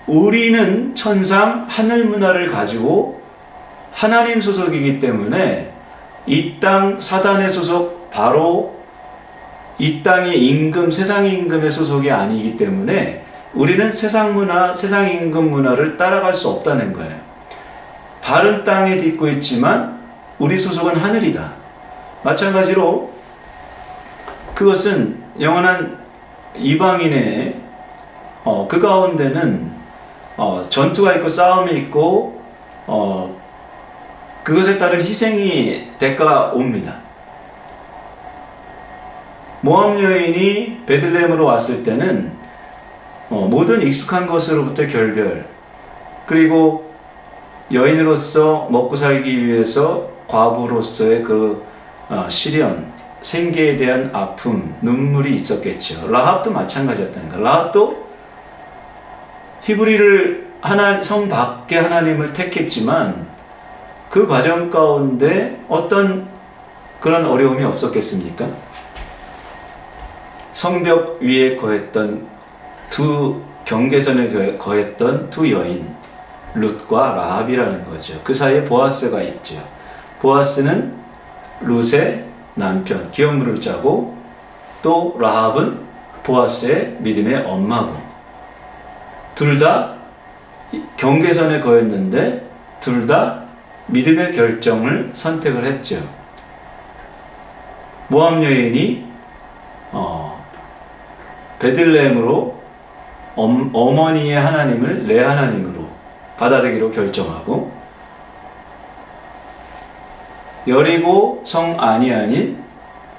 우리는 천상 하늘 문화를 가지고 하나님 소속이기 때문에 이 땅 사단의 소속, 바로 이 땅의 임금, 세상 임금의 소속이 아니기 때문에 우리는 세상 문화, 세상 임금 문화를 따라갈 수 없다는 거예요. 발은 땅에 딛고 있지만 우리 소속은 하늘이다. 마찬가지로 그것은 영원한 이방인의 그 가운데는 전투가 있고 싸움이 있고 그것에 따른 희생이 대가가 옵니다. 모압 여인이 베들레헴으로 왔을 때는 모든 익숙한 것으로부터 결별, 그리고 여인으로서 먹고 살기 위해서 과부로서의 그 시련, 생계에 대한 아픔, 눈물이 있었겠죠. 라합도 마찬가지였다는 거예요. 라합도 히브리를 성 밖에 하나님을 택했지만 그 과정 가운데 어떤 그런 어려움이 없었겠습니까? 성벽 위에 거했던 경계선에 거했던 두 여인, 룻과 라합이라는 거죠. 그 사이에 보아스가 있죠. 보아스는 룻의 남편, 기업물을 짜고, 또 라합은 보아스의 믿음의 엄마고, 둘 다 경계선에 거했는데 둘 다 믿음의 결정을 선택을 했죠. 모압 여인이 베들레헴으로 어머니의 하나님을 내 하나님으로 받아들이기로 결정하고, 여리고 성 안이 아닌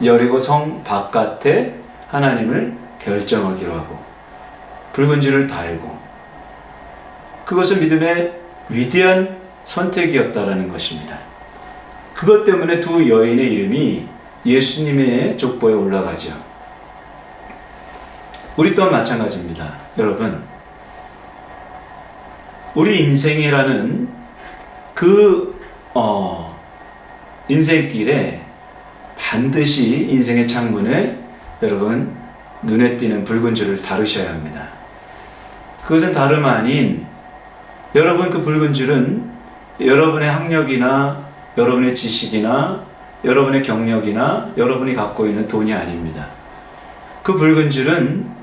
여리고 성 바깥에 하나님을 결정하기로 하고 붉은 줄을 달고, 그것은 믿음의 위대한 선택이었다라는 것입니다. 그것 때문에 두 여인의 이름이 예수님의 족보에 올라가죠. 우리 또한 마찬가지입니다. 여러분, 우리 인생이라는 그 인생길에 반드시 인생의 창문에 여러분 눈에 띄는 붉은 줄을 다루셔야 합니다. 그것은 다름 아닌, 여러분 그 붉은 줄은 여러분의 학력이나 여러분의 지식이나 여러분의 경력이나 여러분이 갖고 있는 돈이 아닙니다. 그 붉은 줄은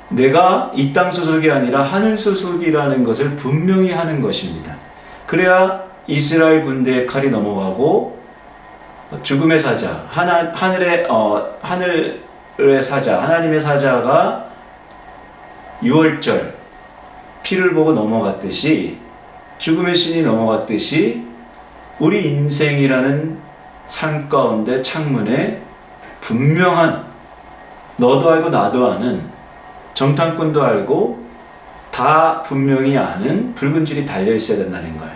내가 이 땅 소속이 아니라 하늘 소속이라는 것을 분명히 하는 것입니다. 그래야 이스라엘 군대의 칼이 넘어가고 죽음의 사자, 하늘의 사자, 하나님의 사자가 6월절 피를 보고 넘어갔듯이, 죽음의 신이 넘어갔듯이 우리 인생이라는 삶 가운데 창문에 분명한, 너도 알고 나도 아는, 정탐꾼도 알고 다 분명히 아는 붉은 줄이 달려 있어야 된다는 거예요.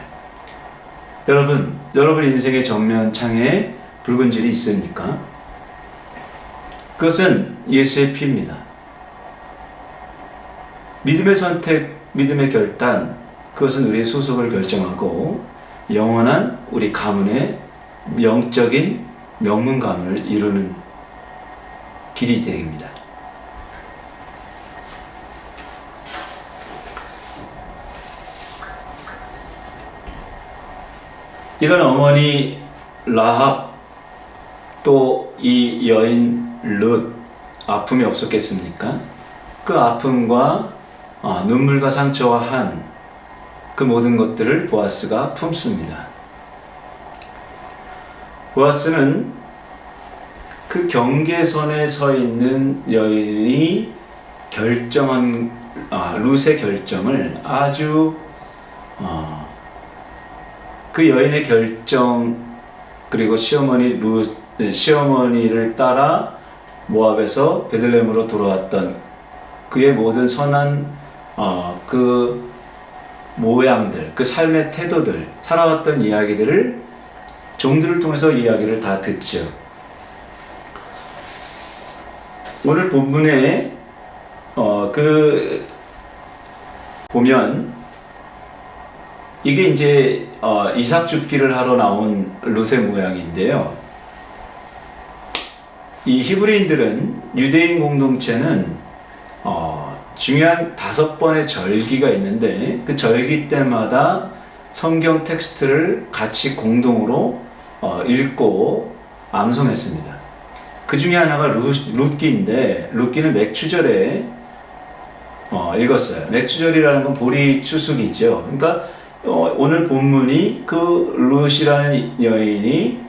여러분 인생의 전면창에 붉은 줄이 있습니까? 그것은 예수의 피입니다. 믿음의 선택, 믿음의 결단, 그것은 우리의 소속을 결정하고 영원한 우리 가문의 영적인 명문 가문을 이루는 길이 됩니다. 이런 어머니 라합, 또 이 여인 룻, 아픔이 없었겠습니까? 그 아픔과 눈물과 상처와 한 그 모든 것들을 보아스가 품습니다. 보아스는 그 경계선에 서 있는 여인이 결정한 룻의 결정을 아주 그 여인의 결정, 그리고 시어머니를 따라 모압에서 베들레헴으로 돌아왔던 그의 모든 선한 그 모양들, 그 삶의 태도들, 살아왔던 이야기들을 종들을 통해서 이야기를 다 듣죠. 오늘 본문에 보면 이게 이제 이삭 줍기를 하러 나온 룻의 모양인데요. 이 히브리인들은, 유대인 공동체는 중요한 5번의 절기가 있는데 그 절기 때마다 성경 텍스트를 같이 공동으로 읽고 암송했습니다. 그 중에 하나가 룻기인데, 룻기는 맥추절에 읽었어요. 맥추절이라는 건 보리 추수기죠. 그러니까 오늘 본문이 그 룻이라는 여인이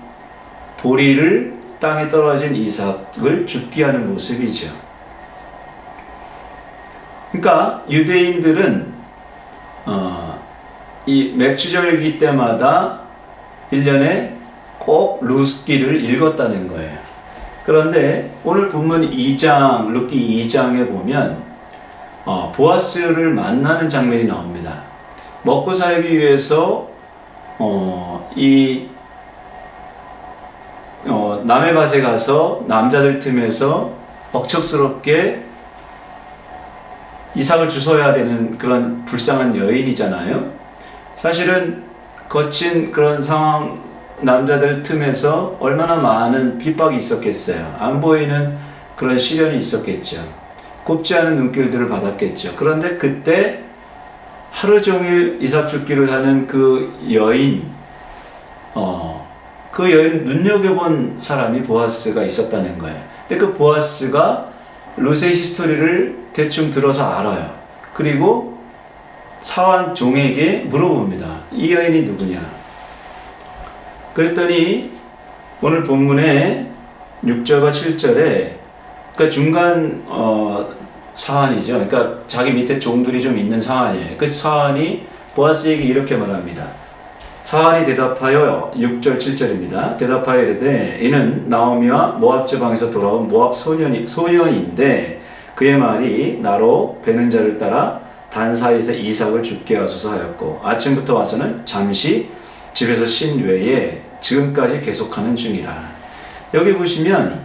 보리를 땅에 떨어진 이삭을 줍게 하는 모습이죠. 그러니까 유대인들은 이 맥추절기 때마다 1년에 꼭 룻기를 읽었다는 거예요. 그런데 오늘 본문 2장, 룻기 2장에 보면 보아스를 만나는 장면이 나옵니다. 먹고 살기 위해서 남의 밭에 가서 남자들 틈에서 억척스럽게 이삭을 주워야 되는 그런 불쌍한 여인이잖아요. 사실은 거친 그런 상황, 남자들 틈에서 얼마나 많은 핍박이 있었겠어요. 안 보이는 그런 시련이 있었겠죠. 곱지 않은 눈길들을 받았겠죠. 그런데 그때 하루 종일 이삭 줍기를 하는 그 여인, 그 여인 눈여겨본 사람이 보아스가 있었다는 거예요. 근데 그 보아스가 룻의 히스토리를 대충 들어서 알아요. 그리고 사환 종에게 물어봅니다. 이 여인이 누구냐? 그랬더니 오늘 본문에 6절과 7절에, 그러니까 중간 사환이죠. 그러니까 자기 밑에 종들이 좀 있는 사환이에요. 그 사환이 보아스에게 이렇게 말합니다. 사환이 대답하여, 6절 7절입니다. 대답하여 이르되 이는 나오미와 모압 지방에서 돌아온 모압 소년인데 그의 말이 나로 베는 자를 따라 단사이에서 이삭을 줍게 하소서 하였고 아침부터 와서는 잠시 집에서 쉰 외에 지금까지 계속하는 중이라. 여기 보시면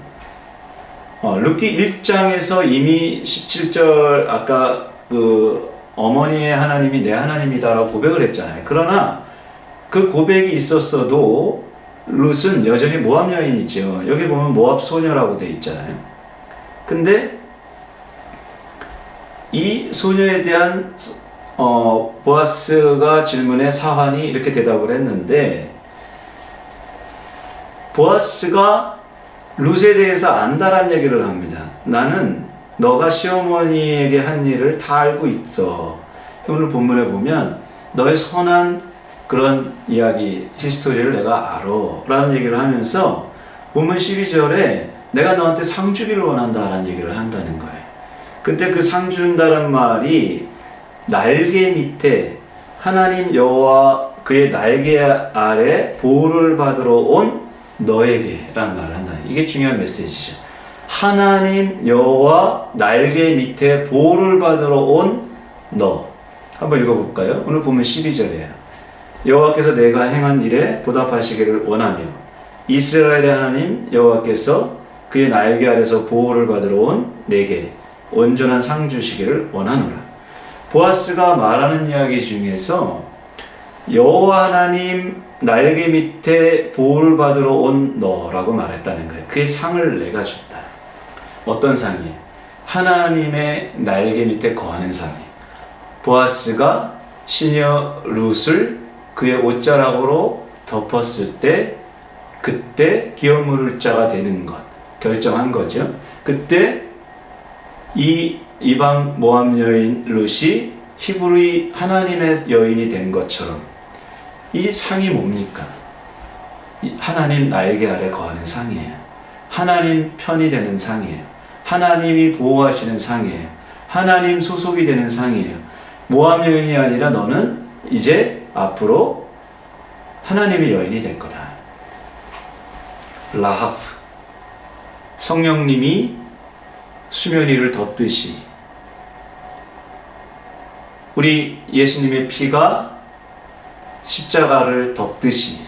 룻기 1장에서 이미 17절 아까 그 어머니의 하나님이 내 하나님이다라고 고백을 했잖아요. 그러나 그 고백이 있었어도 룻은 여전히 모압 여인이죠. 여기 보면 모압 소녀라고 되어 있잖아요. 근데 이 소녀에 대한 보아스가 질문에 사환이 이렇게 대답을 했는데, 보아스가 룻에 대해서 안다란 얘기를 합니다. 나는 너가 시어머니에게 한 일을 다 알고 있어. 오늘 본문에 보면 너의 선한 그런 이야기, 히스토리를 내가 알아 라는 얘기를 하면서 본문 12절에 내가 너한테 상 주기를 원한다라는 얘기를 한다는 거예요. 그때 그 상 준다는 말이 날개 밑에 하나님 여호와 그의 날개 아래 보호를 받으러 온 너에게 라는 말을 한다. 이게 중요한 메시지죠. 하나님 여호와 날개 밑에 보호를 받으러 온 너. 한번 읽어볼까요? 오늘 보면 12절이에요. 여호와께서 내가 행한 일에 보답하시기를 원하며 이스라엘의 하나님 여호와께서 그의 날개 아래서 보호를 받으러 온 내게 온전한 상 주시기를 원하노라. 보아스가 말하는 이야기 중에서 여호와 하나님 날개 밑에 보호를 받으러 온 너라고 말했다는 거예요. 그의 상을 내가 준다. 어떤 상이에요? 하나님의 날개 밑에 거하는 상이에요. 보아스가 시녀 룻을 그의 옷자락으로 덮었을 때 그때 기업 물을 자가 되는 것 결정한 거죠. 그때 이 이방 모압 여인 룻이 히브리 하나님의 여인이 된 것처럼 이 상이 뭡니까? 하나님 날개 아래 거하는 상이에요. 하나님 편이 되는 상이에요. 하나님이 보호하시는 상이에요. 하나님 소속이 되는 상이에요. 모압 여인이 아니라 너는 이제 앞으로 하나님의 여인이 될 거다. 라합, 성령님이 수면 위를 덮듯이 우리 예수님의 피가 십자가를 덮듯이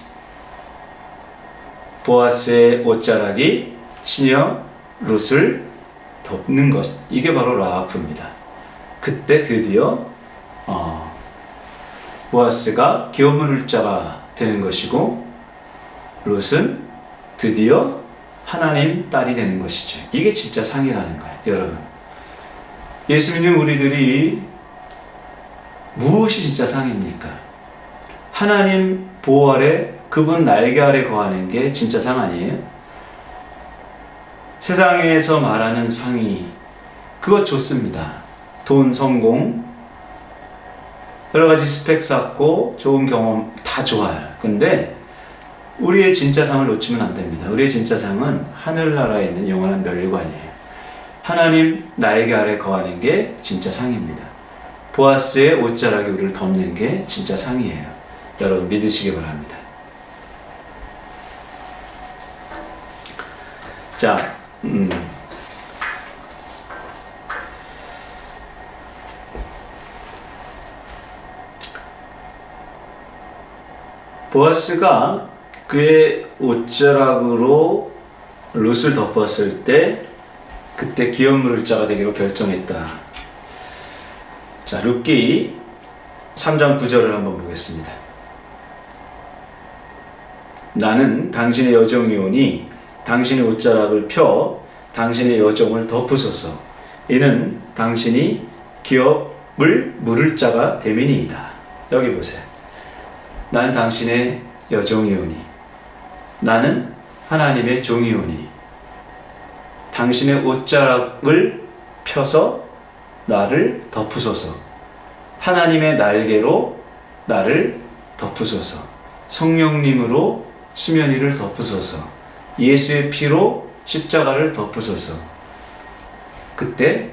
보아스의 옷자락이 시녀 룻을 덮는 것, 이게 바로 라합입니다. 그때 드디어 보아스가 기업 물을 자가 되는 것이고 룻은 드디어 하나님 딸이 되는 것이죠. 이게 진짜 상이라는 거예요, 여러분. 예수 믿는 우리들이 무엇이 진짜 상입니까? 하나님 보호 아래, 그분 날개 아래 거하는 게 진짜 상 아니에요? 세상에서 말하는 상이 그것 좋습니다. 돈, 성공, 여러 가지 스펙 쌓고 좋은 경험 다 좋아요. 근데 우리의 진짜 상을 놓치면 안 됩니다. 우리의 진짜 상은 하늘나라에 있는 영원한 멸류관이에요. 하나님 날개 아래 거하는 게 진짜 상입니다. 보아스의 옷자락이 우리를 덮는 게 진짜 상이에요. 여러분 믿으시기 바랍니다. 자, 보아스가 그의 옷자락으로 룻을 덮었을 때 그때 기업 물을 자가 되기로 결정했다. 자, 룻기 3장 9절을 한번 보겠습니다. 나는 당신의 여종이오니 당신의 옷자락을 펴 당신의 여종을 덮으소서. 이는 당신이 기업을 물을 자가 됨이니이다. 여기 보세요. 나는 당신의 여종이오니 나는 하나님의 종이오니 당신의 옷자락을 펴서 나를 덮으소서. 하나님의 날개로 나를 덮으소서. 성령님으로 수면 위를 덮으소서. 예수의 피로 십자가를 덮으소서. 그때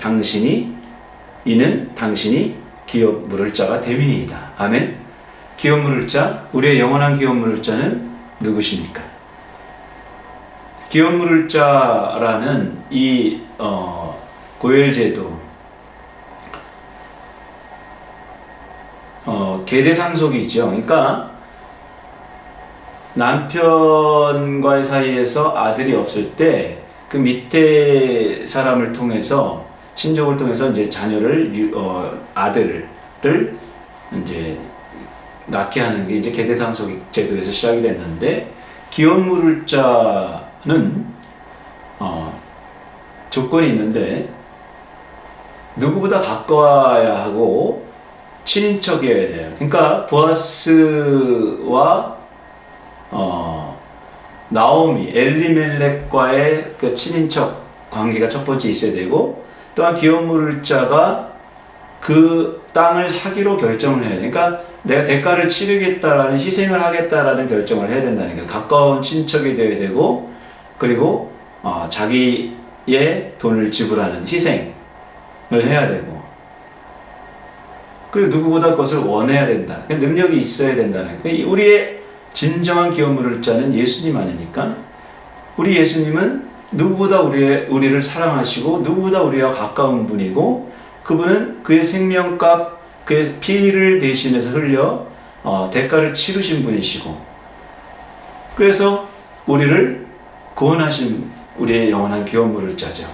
이는 당신이 기업 물을 자가 됨이니이다. 아멘. 기업 물을 자, 우리의 영원한 기업 물을 자는 누구십니까? 기업 물을 자라는 이 고엘제도 계대상속이죠. 그러니까 남편과의 사이에서 아들이 없을 때 그 밑에 사람을 통해서 친족을 통해서 이제 자녀를 아들을 이제 낳게 하는 게 이제 계대상속 제도에서 시작이 됐는데 기업 물을 자는 조건이 있는데 누구보다 가까워야 하고 친인척이어야 돼요. 그러니까 보아스와 나오미, 엘리멜렉과의 그 친인척 관계가 첫 번째 있어야 되고 또한 기업 물을 자가 그 땅을 사기로 결정을 해야 돼. 그러니까 내가 대가를 치르겠다라는, 희생을 하겠다라는 결정을 해야 된다는 거예요. 가까운 친척이 되어야 되고, 그리고 자기의 돈을 지불하는 희생을 해야 되고, 그리고 누구보다 그것을 원해야 된다. 능력이 있어야 된다는 거예요. 우리의 진정한 기업 물을 자는 예수님 아닙니까? 우리 예수님은 누구보다 우리를 사랑하시고 누구보다 우리와 가까운 분이고, 그분은 그의 생명값, 그의 피를 대신해서 흘려 대가를 치르신 분이시고, 그래서 우리를 구원하신 우리의 영원한 기업 물을 자죠.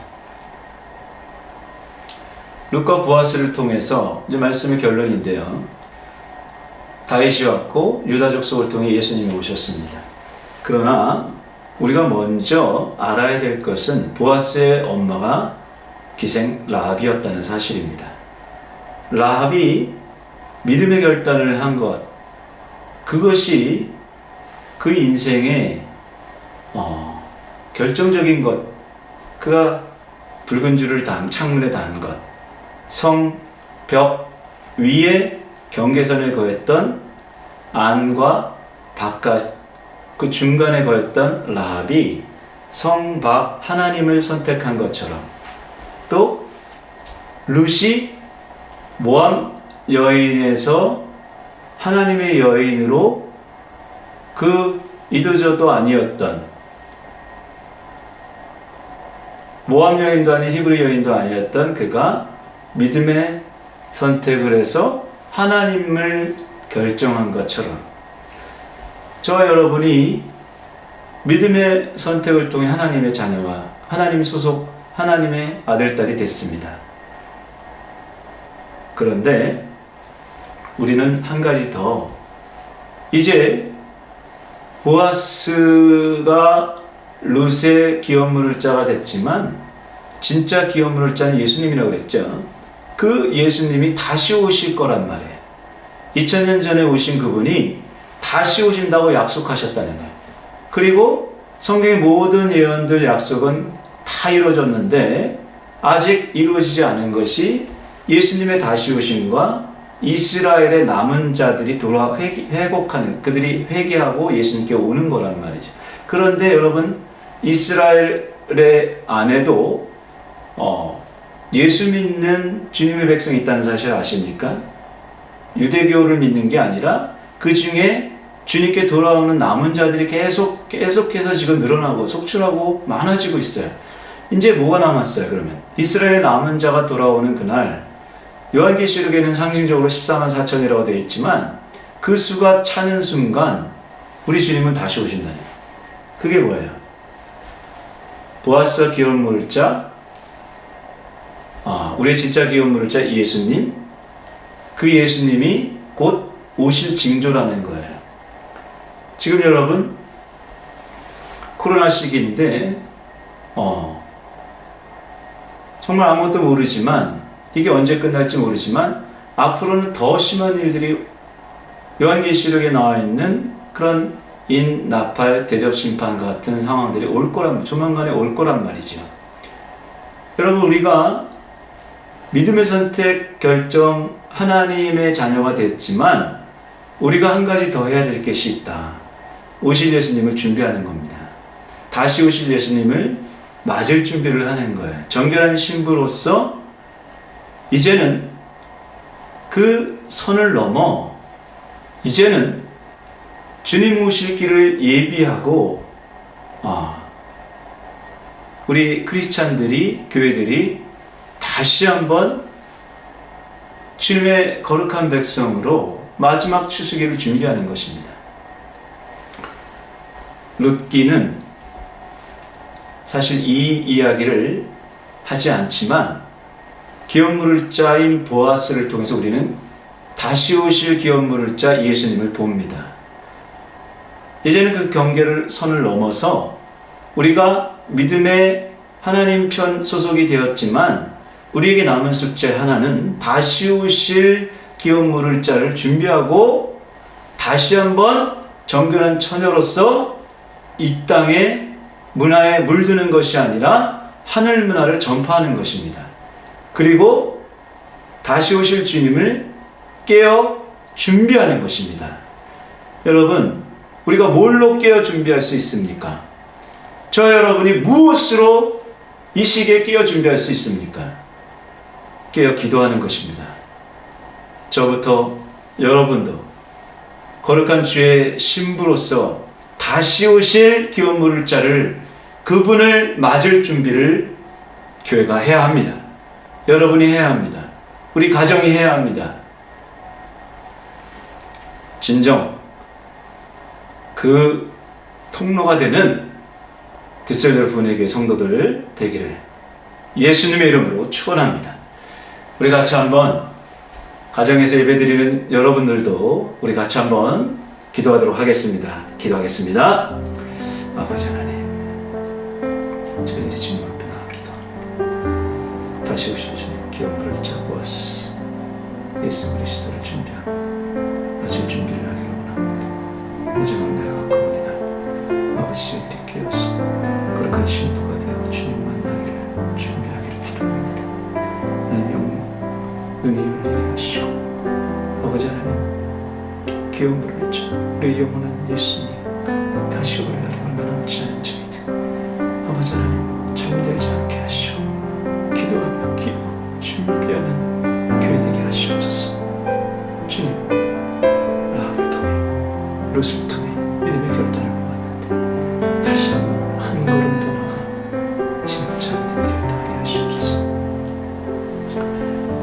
룻과 보아스를 통해서 이제 말씀의 결론인데요. 다윗이 왔고 유다족 속을 통해 예수님이 오셨습니다. 그러나 우리가 먼저 알아야 될 것은 보아스의 엄마가 기생 라합이었다는 사실입니다. 라합이 믿음의 결단을 한 것, 그것이 그 인생의 결정적인 것, 그가 붉은 줄을 창문에 단 것, 성벽 위에 경계선에 거했던 안과 바깥, 그 중간에 거했던 라합이 성 밖 하나님을 선택한 것처럼, 또 룻이 모함 여인에서 하나님의 여인으로 그 이도저도 아니었던, 모함 여인도 아닌 히브리 여인도 아니었던 그가 믿음의 선택을 해서 하나님을 결정한 것처럼, 저와 여러분이 믿음의 선택을 통해 하나님의 자녀와 하나님 소속 하나님의 아들딸이 됐습니다. 그런데 우리는 한 가지 더, 이제 보아스가 룻의 기업 물을 자가 됐지만 진짜 기업 물을 자는 예수님이라고 그랬죠. 그 예수님이 다시 오실 거란 말이에요. 2000년 전에 오신 그분이 다시 오신다고 약속하셨다는 거예요. 그리고 성경의 모든 예언들 약속은 다 이루어졌는데 아직 이루어지지 않은 것이 예수님의 다시 오심과 이스라엘의 남은 자들이 회복하는, 그들이 회개하고 예수님께 오는 거란 말이죠. 그런데 여러분, 이스라엘의 안에도 예수 믿는 주님의 백성이 있다는 사실 아십니까? 유대교를 믿는 게 아니라 그 중에 주님께 돌아오는 남은 자들이 계속해서 지금 늘어나고 속출하고 많아지고 있어요. 이제 뭐가 남았어요, 그러면? 이스라엘의 남은 자가 돌아오는 그날, 요한계시록에는 상징적으로 14만 4천이라고 되어 있지만 그 수가 차는 순간 우리 주님은 다시 오신다는 거예요. 그게 뭐예요? 보아스 기업 물을 자, 우리의 진짜 기업 물을 자 예수님, 그 예수님이 곧 오실 징조라는 거예요. 지금 여러분 코로나 시기인데 정말 아무것도 모르지만, 이게 언제 끝날지 모르지만 앞으로는 더 심한 일들이 요한계시록에 나와 있는 그런 인나팔 대접심판 같은 상황들이 조만간에 올 거란 말이죠. 여러분, 우리가 믿음의 선택 결정 하나님의 자녀가 됐지만 우리가 한 가지 더 해야 될 것이 있다. 오실 예수님을 준비하는 겁니다. 다시 오실 예수님을 맞을 준비를 하는 거예요. 정결한 신부로서 이제는 그 선을 넘어 이제는 주님 오실 길을 예비하고 우리 크리스찬들이, 교회들이 다시 한번 주님의 거룩한 백성으로 마지막 추수기를 준비하는 것입니다. 룻기는 사실 이 이야기를 하지 않지만 기업 물을 자인 보아스를 통해서 우리는 다시 오실 기업 물을 자 예수님을 봅니다. 이제는 그 선을 넘어서 우리가 믿음의 하나님 편 소속이 되었지만 우리에게 남은 숙제 하나는 다시 오실 기업 물을 자를 준비하고 다시 한번 정결한 처녀로서 이 땅의 문화에 물드는 것이 아니라 하늘 문화를 전파하는 것입니다. 그리고 다시 오실 주님을 깨어 준비하는 것입니다. 여러분, 우리가 뭘로 깨어 준비할 수 있습니까? 저 여러분이 무엇으로 이 시기에 깨어 준비할 수 있습니까? 깨어 기도하는 것입니다. 저부터 여러분도 거룩한 주의 신부로서 다시 오실 기업물을 자를 그분을 맞을 준비를 교회가 해야 합니다. 여러분이 해야 합니다. 우리 가정이 해야 합니다. 진정 그 통로가 되는 디셀도르프 분에게 성도들 되기를 예수님의 이름으로 축원합니다. 우리 같이 한번 가정에서 예배드리는 여러분들도 우리 같이 한번 기도하도록 하겠습니다. 기도하겠습니다. 아버지 하나님, 저희들이 주님 앞에 나와 기도합니다. 다시 오실 주님 기업물을 잡고 왔어. 예수 그리스도를 준비하고 마칠 준비를 하기를 원합니다. 마지막 날이 가까우니라. 아버지, 저희들이 깨어서 거룩한 신부가 되어 주님 만나기를 준비하기를 기도합니다. 하나님, 영웅 눈이 열리게 하시고 아버지 하나님, 기업물을 자 우리의 영원한 예수님 다시 올 날이 얼마 남지 않은 저희들 아버지 하나님, 잠들지 않게 하시고 기도하며 기어 준비하는 교회 되게 하시옵소서. 주님, 라합을 통해 룻을 통해 믿음의 결단을 모았는데 다시 한번 한 걸음 더 나가 진짜 믿음의 결단하게 하시옵소서.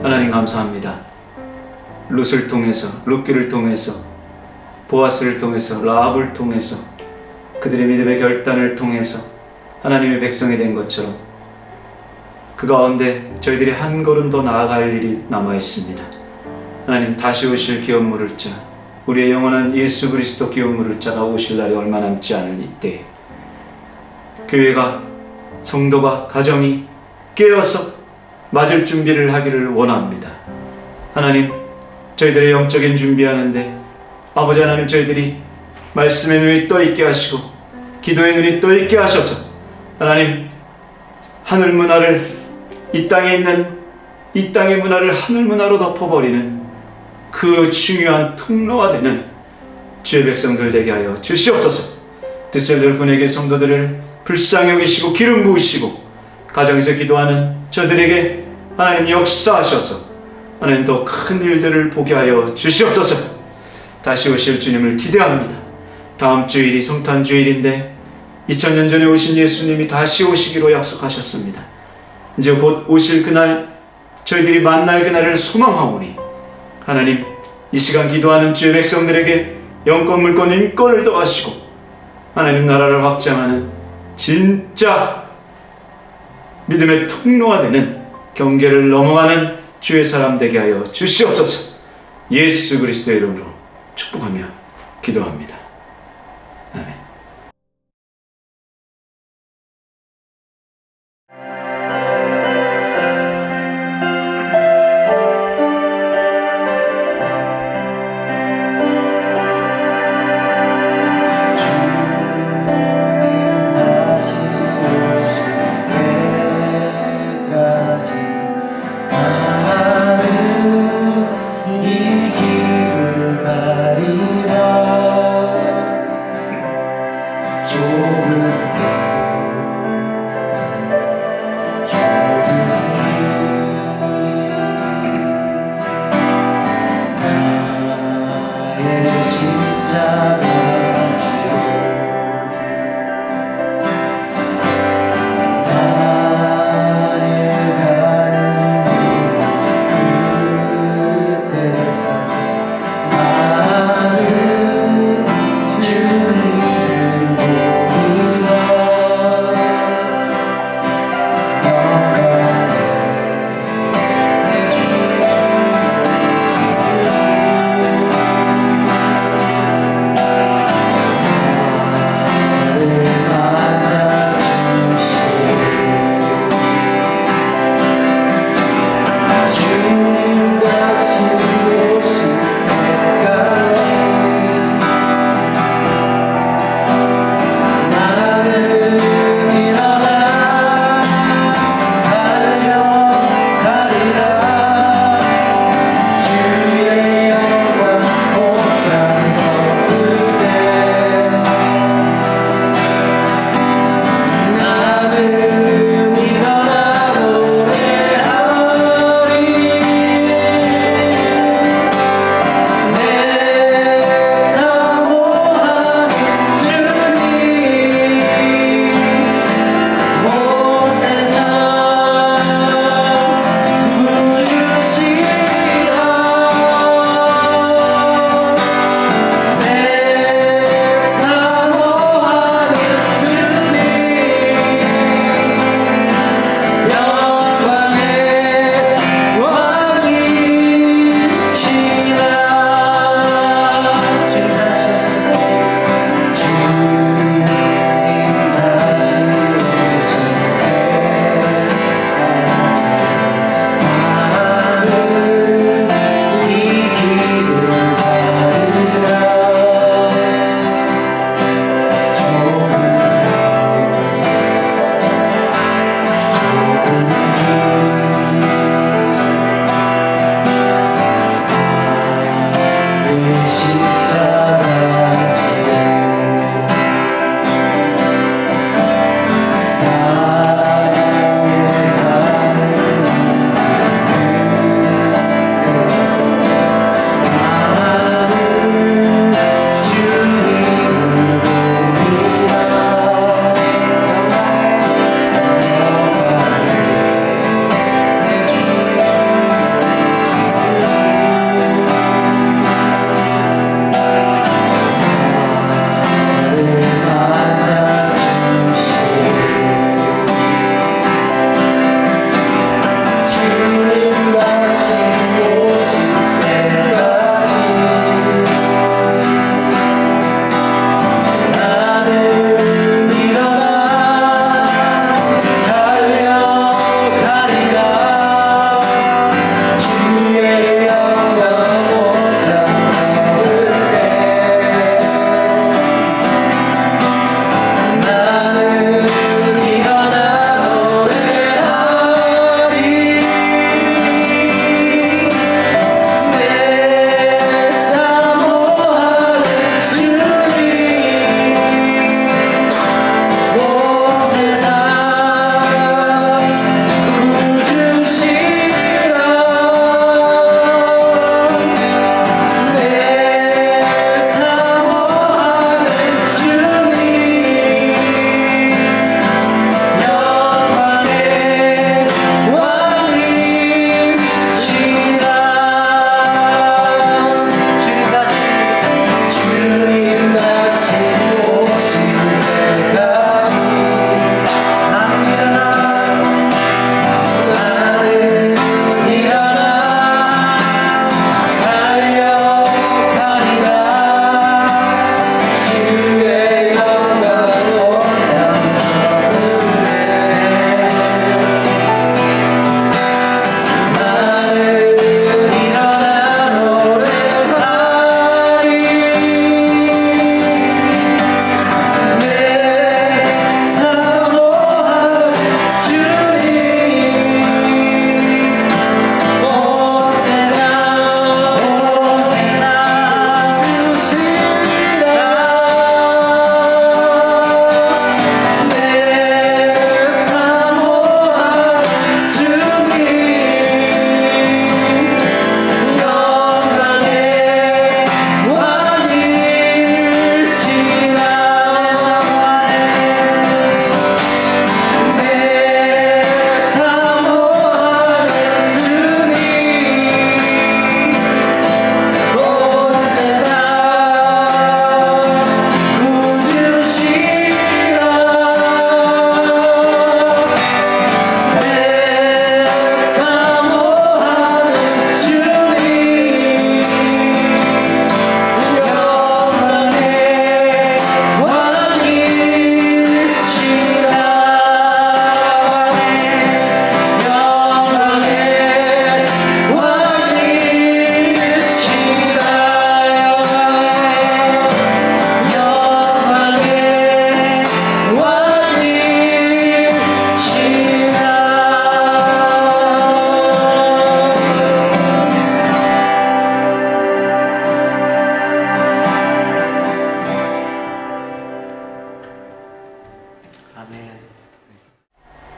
하나님 감사합니다. 룻을 통해서, 룻기를 통해서, 보아스를 통해서, 라합을 통해서, 그들의 믿음의 결단을 통해서 하나님의 백성이 된 것처럼 그 가운데 저희들이 한 걸음 더 나아갈 일이 남아 있습니다. 하나님, 다시 오실 기업물을 자, 우리의 영원한 예수 그리스도 기업물을 자가 오실 날이 얼마 남지 않을 이때에 교회가, 성도가, 가정이 깨어서 맞을 준비를 하기를 원합니다. 하나님, 저희들의 영적인 준비하는데 아버지 하나님, 저희들이 말씀의 눈이 떠있게 하시고 기도의 눈이 떠있게 하셔서 하나님, 하늘 문화를, 이 땅에 있는 이 땅의 문화를 하늘 문화로 덮어버리는 그 중요한 통로가 되는 주의 백성들 되게 하여 주시옵소서. 디셀도르프 분에게 성도들을 불쌍히 여기시고 기름 부으시고 가정에서 기도하는 저들에게 하나님 역사하셔서 하나님 더 큰 일들을 보게 하여 주시옵소서. 다시 오실 주님을 기대합니다. 다음 주일이 성탄 주일인데 2000년 전에 오신 예수님이 다시 오시기로 약속하셨습니다. 이제 곧 오실 그날, 저희들이 만날 그날을 소망하오니 하나님, 이 시간 기도하는 주의 백성들에게 영권, 물권, 인권을 더하시고 하나님 나라를 확장하는 진짜 믿음의 통로가 되는, 경계를 넘어가는 주의 사람 되게 하여 주시옵소서. 예수 그리스도의 이름으로 축복하며 기도합니다. 아멘.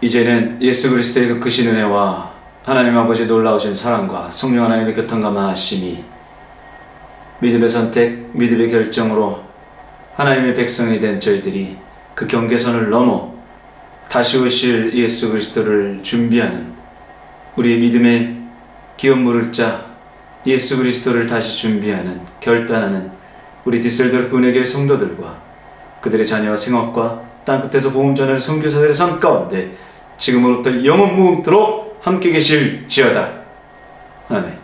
이제는 예수 그리스도의 그 크신 은혜와 하나님 아버지 놀라우신 사랑과 성령 하나님의 교통과 마하심이 믿음의 선택, 믿음의 결정으로 하나님의 백성이 된 저희들이 그 경계선을 넘어 다시 오실 예수 그리스도를 준비하는 우리의 믿음의 기업 물을 자 예수 그리스도를 다시 준비하는 결단하는 우리 디셀도르프 은혜교회 성도들과 그들의 자녀와 생업과 땅끝에서 복음 전하는 선교사들의 삶 가운데 지금으로부터 영원 무궁토록 함께 계실지어다. 아멘.